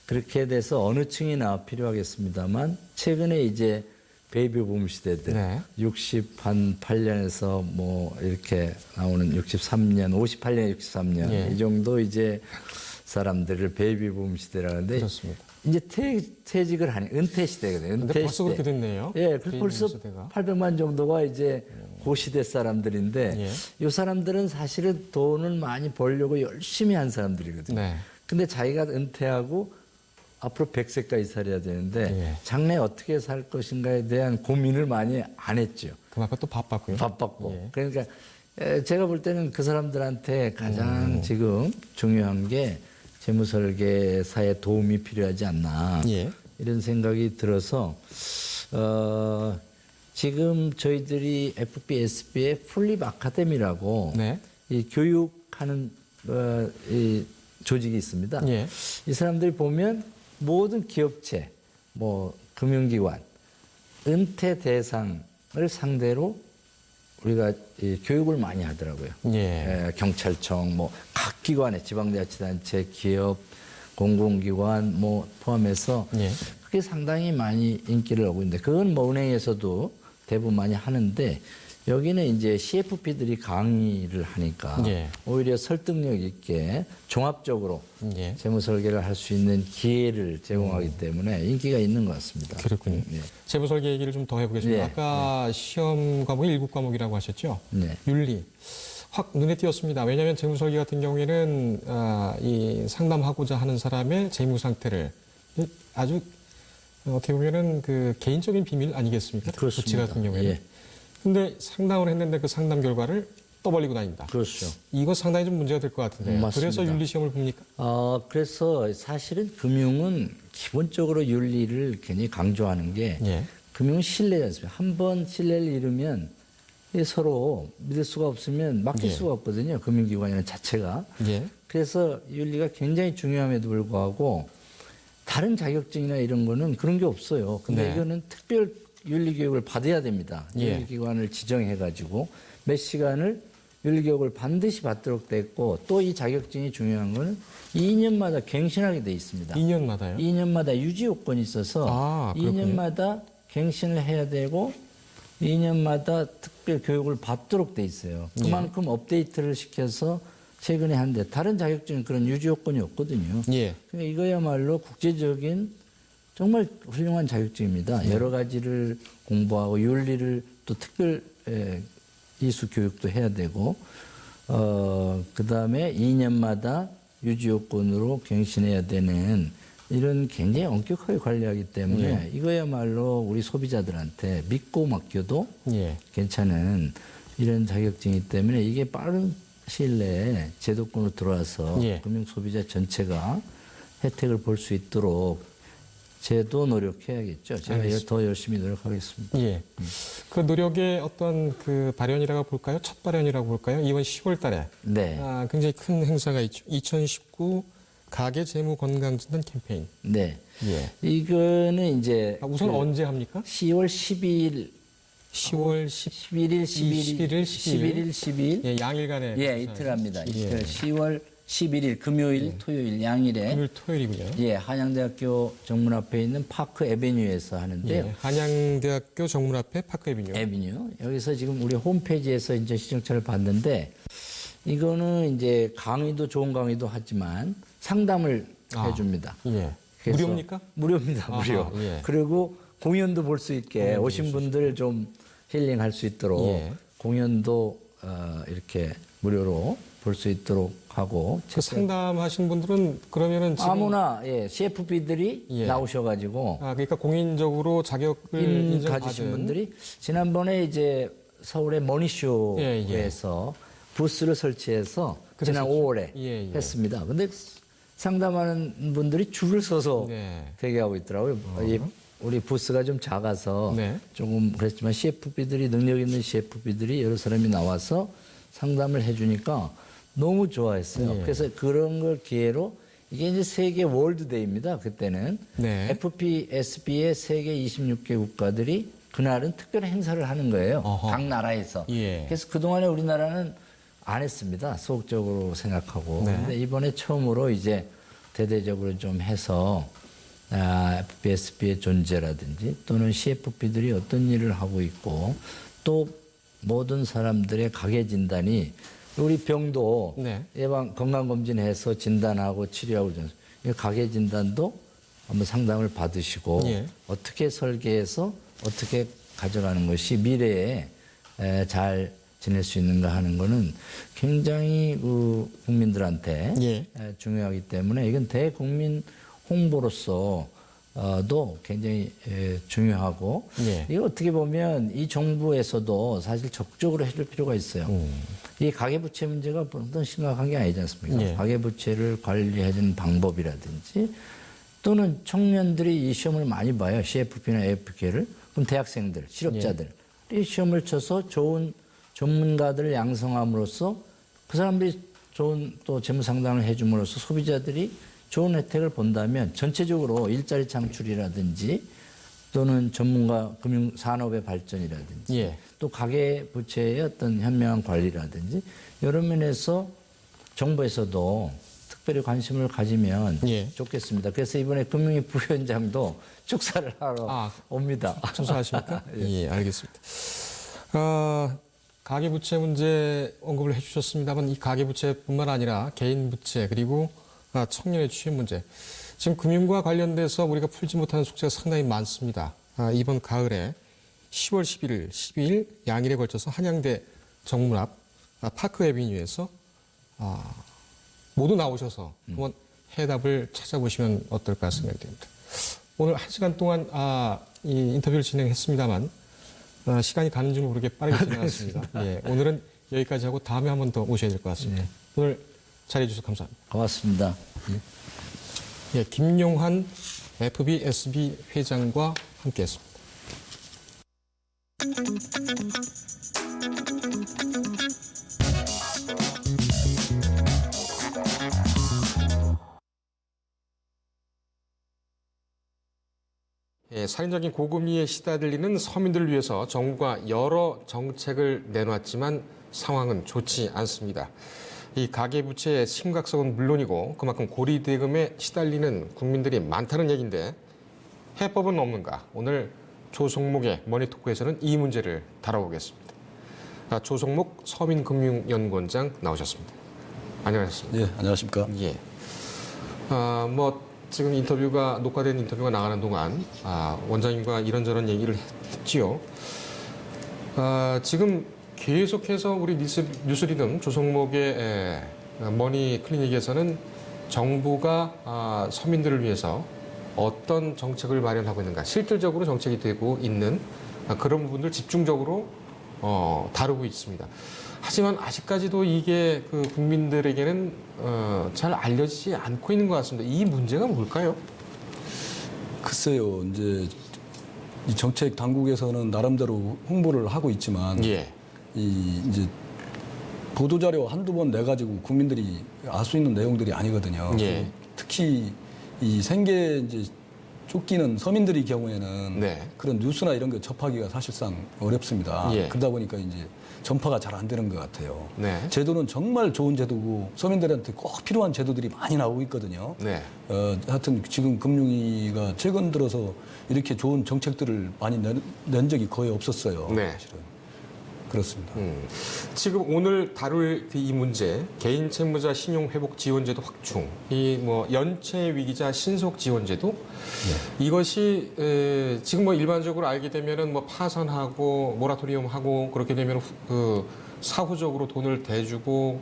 그렇게 돼서 어느 층이나 필요하겠습니다만 최근에 이제 베이비붐 시대들 네. 68년에서 뭐 이렇게 나오는 63년, 58년, 63년 예. 이 정도 이제 사람들을 베이비붐 시대라는데 그렇습니다. 이제 퇴직을 하니 은퇴 시대거든요. 은퇴 근데 벌써 시대. 그렇게 됐네요. 예, 그래서 벌써 베이비 세대가. 800만 정도가 이제 그 시대 사람들인데 예. 이 사람들은 사실은 돈을 많이 벌려고 열심히 한 사람들이거든요. 네. 근데 자기가 은퇴하고 앞으로 100세까지 살아야 되는데 예. 장래 어떻게 살 것인가에 대한 고민을 많이 안 했죠. 그만큼 또 바빴고요. 바빴고. 예. 그러니까 제가 볼 때는 그 사람들한테 가장 지금 중요한 게 재무설계사에 도움이 필요하지 않나 예. 이런 생각이 들어서 지금 저희들이 FBSB의 풀립 아카데미라고 네. 이 교육하는 이 조직이 있습니다. 예. 이 사람들이 보면 모든 기업체, 뭐 금융기관, 은퇴 대상을 상대로 우리가 이 교육을 많이 하더라고요. 예. 경찰청, 뭐 각 기관에 지방자치단체, 기업, 공공기관 뭐 포함해서 예. 그게 상당히 많이 인기를 얻고 있는데 그건 뭐 은행에서도 대부분 많이 하는데 여기는 이제 CFP들이 강의를 하니까 예. 오히려 설득력 있게 종합적으로 예. 재무 설계를 할 수 있는 기회를 제공하기 때문에 인기가 있는 것 같습니다. 그렇군요. 네. 재무설계 얘기를 좀 더 해보겠습니다. 네. 아까 시험 과목이 7과목이라고 하셨죠? 네. 윤리. 확 눈에 띄었습니다. 왜냐하면 재무설계 같은 경우에는 이 상담하고자 하는 사람의 재무 상태를 아주 어떻게 보면은 그 개인적인 비밀 아니겠습니까? 그렇습니다. 부치 같은 경우에는. 예. 근데 상담을 했는데 그 상담 결과를 떠벌리고 다닌다. 그렇죠. 이거 상당히 좀 문제가 될 것 같은데요. 맞습니다. 그래서 윤리 시험을 봅니까? 그래서 사실은 금융은 기본적으로 윤리를 굉장히 강조하는 게 예. 금융은 신뢰지 않습니까? 한 번 신뢰를 잃으면 이게 서로 믿을 수가 없으면 맡길 예. 수가 없거든요. 금융기관이라는 자체가. 예. 그래서 윤리가 굉장히 중요함에도 불구하고 다른 자격증이나 이런 거는 그런 게 없어요. 근데 네. 이거는 특별 윤리 교육을 받아야 됩니다. 예. 윤리기관을 지정해가지고 몇 시간을 윤리교육을 반드시 받도록 돼 있고 또 이 자격증이 중요한 거는 2년마다 갱신하게 돼 있습니다. 2년마다요? 2년마다 유지 요건이 있어서 그렇군요. 2년마다 갱신을 해야 되고 2년마다 특별 교육을 받도록 돼 있어요. 그만큼 업데이트를 시켜서 최근에 한데 다른 자격증은 그런 유지 요건이 없거든요. 예. 그러니까 이거야말로 국제적인 정말 훌륭한 자격증입니다. 여러 가지를 공부하고 윤리를 또 특별 이수 교육도 해야 되고 그다음에 2년마다 유지 요건으로 갱신해야 되는 이런 굉장히 엄격하게 관리하기 때문에 이거야말로 우리 소비자들한테 믿고 맡겨도 예. 괜찮은 이런 자격증이기 때문에 이게 빠른 시일 내에 제도권으로 들어와서 예. 금융 소비자 전체가 혜택을 볼 수 있도록 제도 노력해야겠죠. 제가 알겠습니다. 더 열심히 노력하겠습니다. 예. 그 노력의 어떤 그 발현이라고 볼까요? 첫 발현이라고 볼까요? 이번 10월 달에 네. 굉장히 큰 행사가 있죠. 2019 가계 재무 건강 진단 캠페인. 네. 예. 이거는 이제 우선 언제 합니까? 10월 12일 10월 11일, 11일, 12일. 예, 양일간에 예, 이틀 합니다. 예. 이틀 10월 11일 금요일, 토요일 양일에 금요일 토요일이군요. 예, 한양대학교 정문 앞에 있는 파크 에베뉴에서 하는데요. 예, 한양대학교 정문 앞에 파크 에비뉴. 에비뉴. 여기서 지금 우리 홈페이지에서 이제 신청처를 봤는데 이거는 이제 강의도 좋은 강의도 하지만 상담을 해줍니다. 예. 그래서 무료입니까? 무료입니다. 무료. 아하, 예. 그리고 공연도 볼 수 있게 오신 분들 좀 힐링할 수 있도록 예. 공연도 이렇게 무료로 볼 수 있도록 하고 그 상담하신 분들은 그러면은 지금 아무나 CFP들이 예. 나오셔가지고 그러니까 공인적으로 자격을 가지신 인정받은 분들이 지난번에 이제 서울의 머니쇼에서 부스를 설치해서 지난 5월에 예, 예. 했습니다. 근데 상담하는 분들이 줄을 서서 네. 대기하고 있더라고요. 우리 부스가 좀 작아서 네. 조금 그랬지만 CFP들이 능력 있는 CFP들이 여러 사람이 나와서 상담을 해주니까 너무 좋아했어요. 예. 그래서 그런 걸 기회로 이게 이제 세계 월드데이입니다. 그때는 네. FPSB의 세계 26개 국가들이 그날은 특별한 행사를 하는 거예요. 어허. 각 나라에서. 예. 그래서 그동안에 우리나라는 안 했습니다. 소극적으로 생각하고. 네. 근데 이번에 처음으로 이제 대대적으로 좀 해서 FPSB의 존재라든지 또는 CFP들이 어떤 일을 하고 있고 또 모든 사람들의 가계 진단이 우리 병도 네. 예방 건강검진해서 진단하고 치료하고 이 가계 진단도 한번 상담을 받으시고 예. 어떻게 설계해서 어떻게 가져가는 것이 미래에 잘 지낼 수 있는가 하는 거는 굉장히 국민들한테 예. 중요하기 때문에 이건 대국민 홍보로서도 굉장히 중요하고 예. 이거 어떻게 보면 이 정부에서도 사실 적극적으로 해줄 필요가 있어요. 이 가계부채 문제가 어떤 심각한 게 아니지 않습니까? 예. 가계부채를 관리해주는 방법이라든지 또는 청년들이 이 시험을 많이 봐요. CFP나 AFP를. 그럼 대학생들, 실업자들. 이 시험을 쳐서 좋은 전문가들을 양성함으로써 그 사람들이 좋은 또 재무 상담을 해줌으로써 소비자들이 좋은 혜택을 본다면 전체적으로 일자리 창출이라든지 또는 전문가 금융 산업의 발전이라든지 예. 또 가계 부채의 어떤 현명한 관리라든지 여러 면에서 정부에서도 특별히 관심을 가지면 예. 좋겠습니다. 그래서 이번에 금융위 부위원장도 축사를 하러 옵니다. 참석하십니까? 예, 알겠습니다. 가계부채 문제 언급을 해주셨습니다만 이 가계부채뿐만 아니라 개인 부채 그리고 청년의 취업 문제. 지금 금융과 관련돼서 우리가 풀지 못하는 숙제가 상당히 많습니다. 이번 가을에 10월 11일, 12일 양일에 걸쳐서 한양대 정문 앞 파크 에비뉴에서 모두 나오셔서 한번 해답을 찾아보시면 어떨까 생각이 됩니다. 오늘 1시간 동안 이 인터뷰를 진행했습니다만 시간이 가는 줄 모르게 빠르게 지나갔습니다. 예, 오늘은 여기까지 하고 다음에 한 번 더 오셔야 될 것 같습니다. 오늘 자리해 주셔서 감사합니다. 고맙습니다. 예, 김용환 FBSB 회장과 함께했습니다. 예, 살인적인 고금리에 시달리는 서민들을 위해서 정부가 여러 정책을 내놨지만 상황은 좋지 않습니다. 이 가계부채의 심각성은 물론이고 그만큼 고리대금에 시달리는 국민들이 많다는 얘기인데 해법은 없는가? 오늘 조성목의 머니토크에서는 이 문제를 다뤄보겠습니다. 조성목 서민금융연구원장 나오셨습니다. 안녕하셨습니까? 네, 안녕하십니까? 예. 지금 녹화된 인터뷰가 나가는 동안 원장님과 이런저런 얘기를 했지요. 지금 계속해서 우리 뉴스리듬 조성목의 머니 클리닉에서는 정부가 서민들을 위해서 어떤 정책을 마련하고 있는가, 실질적으로 정책이 되고 있는 그런 부분들 집중적으로 다루고 있습니다. 하지만 아직까지도 이게 그 국민들에게는 잘 알려지지 않고 있는 것 같습니다. 이 문제가 뭘까요? 글쎄요, 이제 이 정책 당국에서는 나름대로 홍보를 하고 있지만 예. 이제 보도자료 한두 번 내가지고 국민들이 알 수 있는 내용들이 아니거든요. 예. 특히 이 생계 이제 쫓기는 서민들의 경우에는 네. 그런 뉴스나 이런 거 접하기가 사실상 어렵습니다. 예. 그러다 보니까 이제 전파가 잘 안 되는 것 같아요. 네. 제도는 정말 좋은 제도고 서민들한테 꼭 필요한 제도들이 많이 나오고 있거든요. 네. 하여튼 지금 금융위가 최근 들어서 이렇게 좋은 정책들을 많이 낸 적이 거의 없었어요. 네. 사실은. 그렇습니다. 지금 오늘 다룰 이 문제, 개인 채무자 신용 회복 지원제도 확충, 연체 위기자 신속 지원제도 이것이 지금 일반적으로 알게 되면은 파산하고 모라토리엄 하고 그렇게 되면 사후적으로 돈을 대주고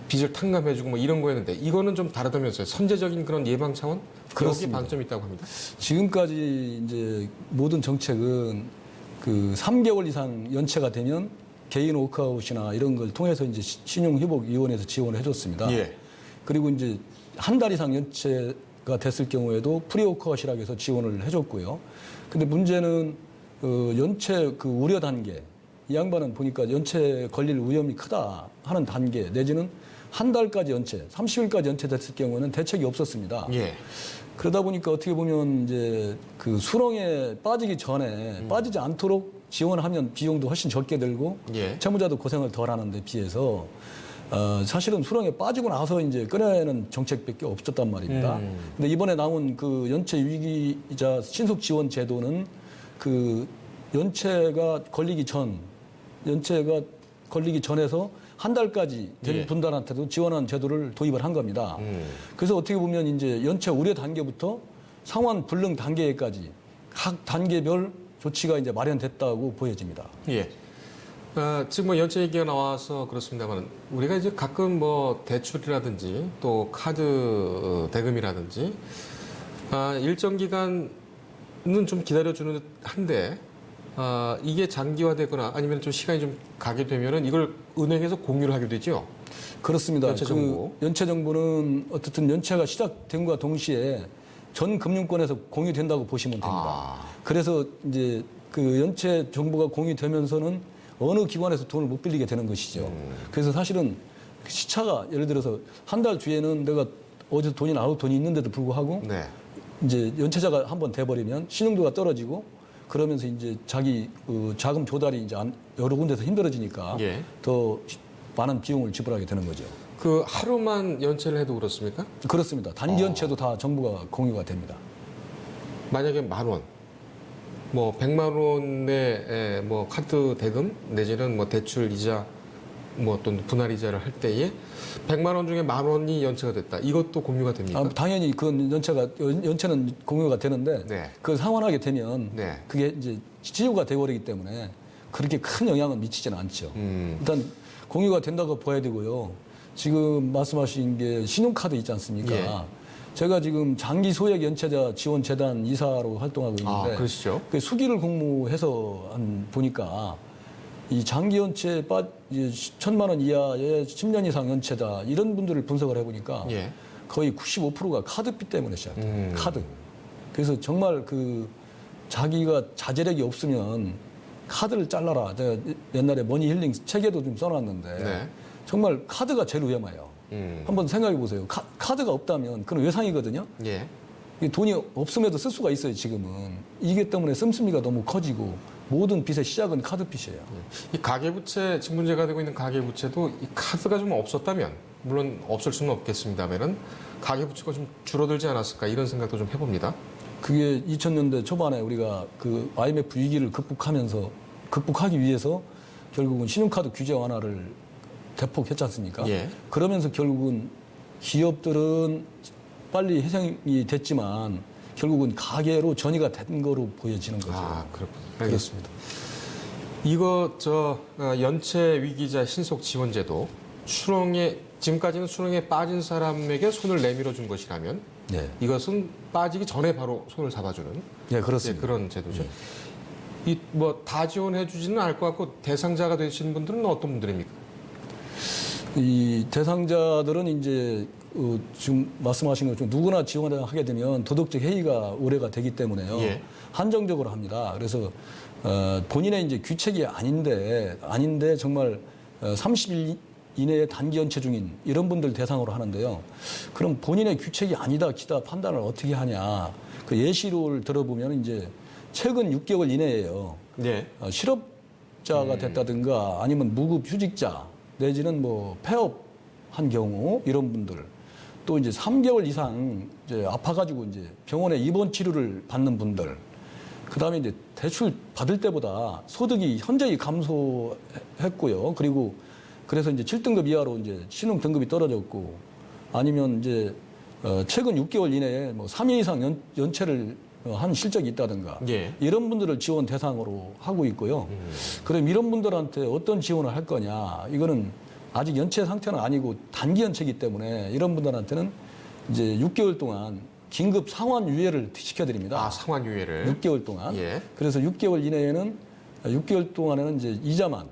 빚을 탕감해주고 이런 거였는데 이거는 좀 다르다면서요. 선제적인 그런 예방 차원? 그렇습니다. 여기 방점이 있다고 합니다. 지금까지 이제 모든 정책은 그 3개월 이상 연체가 되면 개인 워크아웃이나 이런 걸 통해서 이제 신용회복위원회에서 지원을 해줬습니다. 예. 그리고 이제 한 달 이상 연체가 됐을 경우에도 프리오컷이라고 해서 지원을 해줬고요. 근데 문제는 연체 그 우려 단계, 이 양반은 보니까 연체 걸릴 위험이 크다 하는 단계 내지는 한 달까지 연체, 30일까지 연체됐을 경우는 대책이 없었습니다. 예. 그러다 보니까 어떻게 보면 이제 그 수렁에 빠지기 전에 빠지지 않도록 지원하면 비용도 훨씬 적게 들고 예. 채무자도 고생을 덜 하는데 비해서 사실은 수렁에 빠지고 나서 이제 꺼내는 정책밖에 없었단 말입니다. 근데 이번에 나온 그 연체 위기자 신속 지원 제도는 그 연체가 걸리기 전에서 한 달까지 된 예. 분들한테도 지원하는 제도를 도입을 한 겁니다. 그래서 어떻게 보면 이제 연체 우려 단계부터 상환 불능 단계까지 각 단계별 조치가 이제 마련됐다고 보여집니다. 예. 지금 뭐 연체 얘기가 나와서 그렇습니다만 우리가 이제 가끔 뭐 대출이라든지 또 카드 대금이라든지 일정 기간은 좀 기다려주는 한데 이게 장기화되거나 아니면 좀 시간이 좀 가게 되면은 이걸 은행에서 공유를 하게 되죠. 그렇습니다. 연체 정보. 연체 정보는 어쨌든 연체가 시작된과 동시에 전 금융권에서 공유된다고 보시면 됩니다. 그래서 이제 그 연체 정보가 공유되면서는 어느 기관에서 돈을 못 빌리게 되는 것이죠. 그래서 사실은 시차가 예를 들어서 한 달 뒤에는 내가 어디서 돈이 나올 돈이 있는데도 불구하고 네. 이제 연체자가 한번 돼버리면 신용도가 떨어지고 그러면서 이제 자기 그 자금 조달이 이제 여러 군데서 힘들어지니까 예. 더 많은 비용을 지불하게 되는 거죠. 그 하루만 연체를 해도 그렇습니까? 그렇습니다. 단기 연체도 다 정보가 공유가 됩니다. 만약에 10,000원, 뭐 100만 원의 뭐 카드 대금 내지는 뭐 대출 이자 뭐 또 분할 이자를 할 때에 100만 원 중에 10,000원이 연체가 됐다. 이것도 공유가 됩니까? 당연히 그 연체는 공유가 되는데 네. 그 상환하게 되면 네. 그게 이제 지우가 되어버리기 때문에 그렇게 큰 영향은 미치지는 않죠. 음. 일단 공유가 된다고 봐야 되고요. 지금 말씀하신 게 신용카드 있지 않습니까? 예. 제가 지금 장기 소액 연체자 지원 재단 이사로 활동하고 있는데 그러시죠? 그 수기를 공모해서 보니까 이 장기 연체 1,000만 원 이하의 10년 이상 연체자 이런 분들을 분석을 해보니까 예. 거의 95%가 카드비 때문에 시작해요. 카드. 그래서 정말 그 자기가 자제력이 없으면 카드를 잘라라. 제가 옛날에 머니 힐링 책에도 좀 써놨는데 네. 정말 카드가 제일 위험해요. 한번 생각해 보세요. 카드가 없다면 그건 외상이거든요. 예. 이 돈이 없음에도 쓸 수가 있어요, 지금은. 이게 때문에 씀씀이가 너무 커지고 모든 빚의 시작은 카드빚이에요. 이 가계부채, 지금 문제가 되고 있는 가계부채도 이 카드가 좀 없었다면, 물론 없을 수는 없겠습니다만은 가계부채가 좀 줄어들지 않았을까 이런 생각도 좀 해봅니다. 그게 2000년대 초반에 우리가 그 IMF 위기를 극복하기 위해서 결국은 신용카드 규제 완화를 대폭 했지 않습니까? 예. 그러면서 결국은 기업들은 빨리 회생이 됐지만 결국은 가계로 전이가 된 거로 보여지는 거죠. 그렇군요. 알겠습니다. 이거 연체 위기자 신속 지원제도 지금까지는 수렁에 빠진 사람에게 손을 내밀어 준 것이라면 네. 이것은 빠지기 전에 바로 손을 잡아주는 네, 그렇습니다. 그런 제도죠. 이 뭐 다 지원해 주지는 않을 것 같고 대상자가 되신 분들은 어떤 분들입니까? 이 대상자들은 이제 지금 말씀하신 것처럼 누구나 지원을 하게 되면 도덕적 해이가 우려가 되기 때문에요. 예. 한정적으로 합니다. 그래서 본인의 이제 규칙이 아닌데 정말 30일 이내에 단기 연체 중인 이런 분들 대상으로 하는데요. 그럼 본인의 규칙이 아니다 기다 판단을 어떻게 하냐? 그 예시를 들어보면 이제 최근 6개월 이내에요. 네. 실업자가 됐다든가 아니면 무급 휴직자 내지는 뭐 폐업한 경우 이런 분들 또 이제 3개월 이상 이제 아파가지고 이제 병원에 입원 치료를 받는 분들 그다음에 이제 대출 받을 때보다 소득이 현저히 감소했고요. 그리고 그래서 이제 7등급 이하로 이제 신용 등급이 떨어졌고 아니면 이제 최근 6개월 이내에 뭐 3회 이상 연체를 한 실적이 있다든가 예. 이런 분들을 지원 대상으로 하고 있고요. 그럼 이런 분들한테 어떤 지원을 할 거냐? 이거는 아직 연체 상태는 아니고 단기 연체이기 때문에 이런 분들한테는 이제 6개월 동안 긴급 상환 유예를 시켜드립니다. 상환 유예를 6개월 동안. 예. 그래서 6개월 이내에는 6개월 동안에는 이제 이자만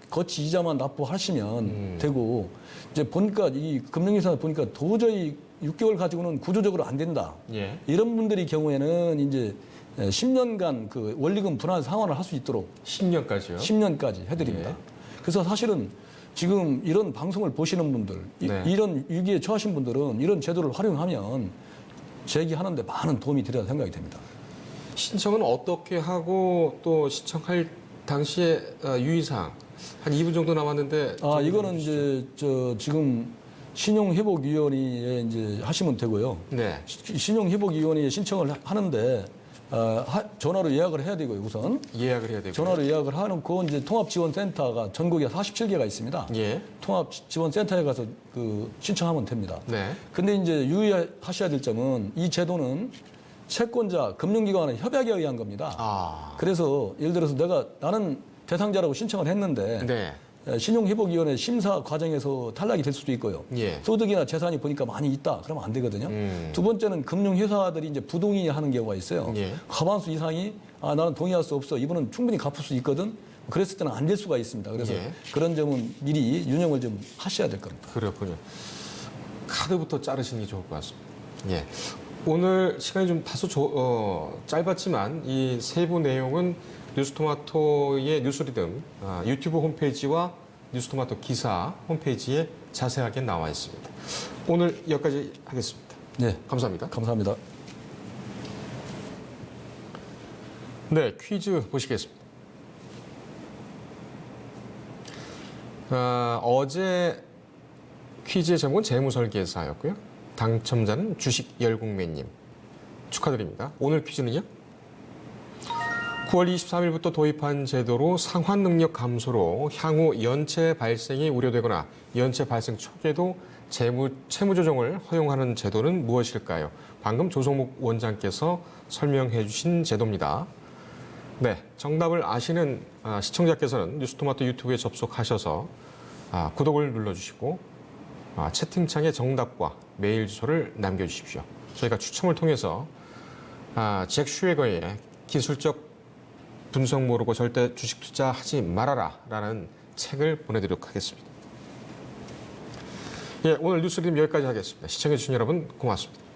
거치 이자만 납부하시면 되고 이제 보니까 이 금융회사 보니까 도저히 6개월 가지고는 구조적으로 안 된다. 예. 이런 분들의 경우에는 이제 10년간 그 원리금 분할 상환을 할 수 있도록 10년까지요? 10년까지 해드립니다. 예. 그래서 사실은 지금 이런 방송을 보시는 분들, 네. 이런 위기에 처하신 분들은 이런 제도를 활용하면 제기하는데 많은 도움이 되리라 생각이 됩니다. 신청은 어떻게 하고 또 신청할 당시에 유의사항 한 2분 정도 남았는데 이거는 이제 지금 신용회복위원회에 이제 하시면 되고요. 네. 신용회복위원회에 신청을 하는데 전화로 예약을 해야 되고요. 우선 예약을 해야 되고 전화로 예약을 해놓고 이제 통합지원센터가 전국에 47개가 있습니다. 예. 통합지원센터에 가서 그 신청하면 됩니다. 네. 근데 이제 유의하셔야 될 점은 이 제도는 채권자, 금융기관의 협약에 의한 겁니다. 아. 그래서 예를 들어서 나는 대상자라고 신청을 했는데 네. 신용회복위원회 심사 과정에서 탈락이 될 수도 있고요. 예. 소득이나 재산이 보니까 많이 있다. 그러면 안 되거든요. 두 번째는 금융회사들이 이제 부동의하는 경우가 있어요. 예. 과반수 이상이 나는 동의할 수 없어. 이분은 충분히 갚을 수 있거든. 그랬을 때는 안 될 수가 있습니다. 그래서 예. 그런 점은 미리 유념을 좀 하셔야 될 겁니다. 그렇군요. 카드부터 자르시는 게 좋을 것 같습니다. 예. 오늘 시간이 좀 다소 짧았지만 이 세부 내용은 뉴스토마토의 뉴스리듬 유튜브 홈페이지와 뉴스토마토 기사 홈페이지에 자세하게 나와 있습니다. 오늘 여기까지 하겠습니다. 네. 감사합니다. 감사합니다. 네, 퀴즈 보시겠습니다. 어제 퀴즈의 제목은 재무설계사였고요. 당첨자는 주식 열국매님 축하드립니다. 오늘 퀴즈는요. 9월 23일부터 도입한 제도로 상환 능력 감소로 향후 연체 발생이 우려되거나 연체 발생 초기에도 채무 조정을 허용하는 제도는 무엇일까요? 방금 조성목 원장께서 설명해 주신 제도입니다. 네, 정답을 아시는 시청자께서는 뉴스토마토 유튜브에 접속하셔서 구독을 눌러주시고 채팅창에 정답과 메일 주소를 남겨주십시오. 저희가 추첨을 통해서 잭 슈웨거의 기술적 분석 모르고 절대 주식 투자하지 말아라 라는 책을 보내드리도록 하겠습니다. 예, 오늘 뉴스리듬 여기까지 하겠습니다. 시청해주신 여러분 고맙습니다.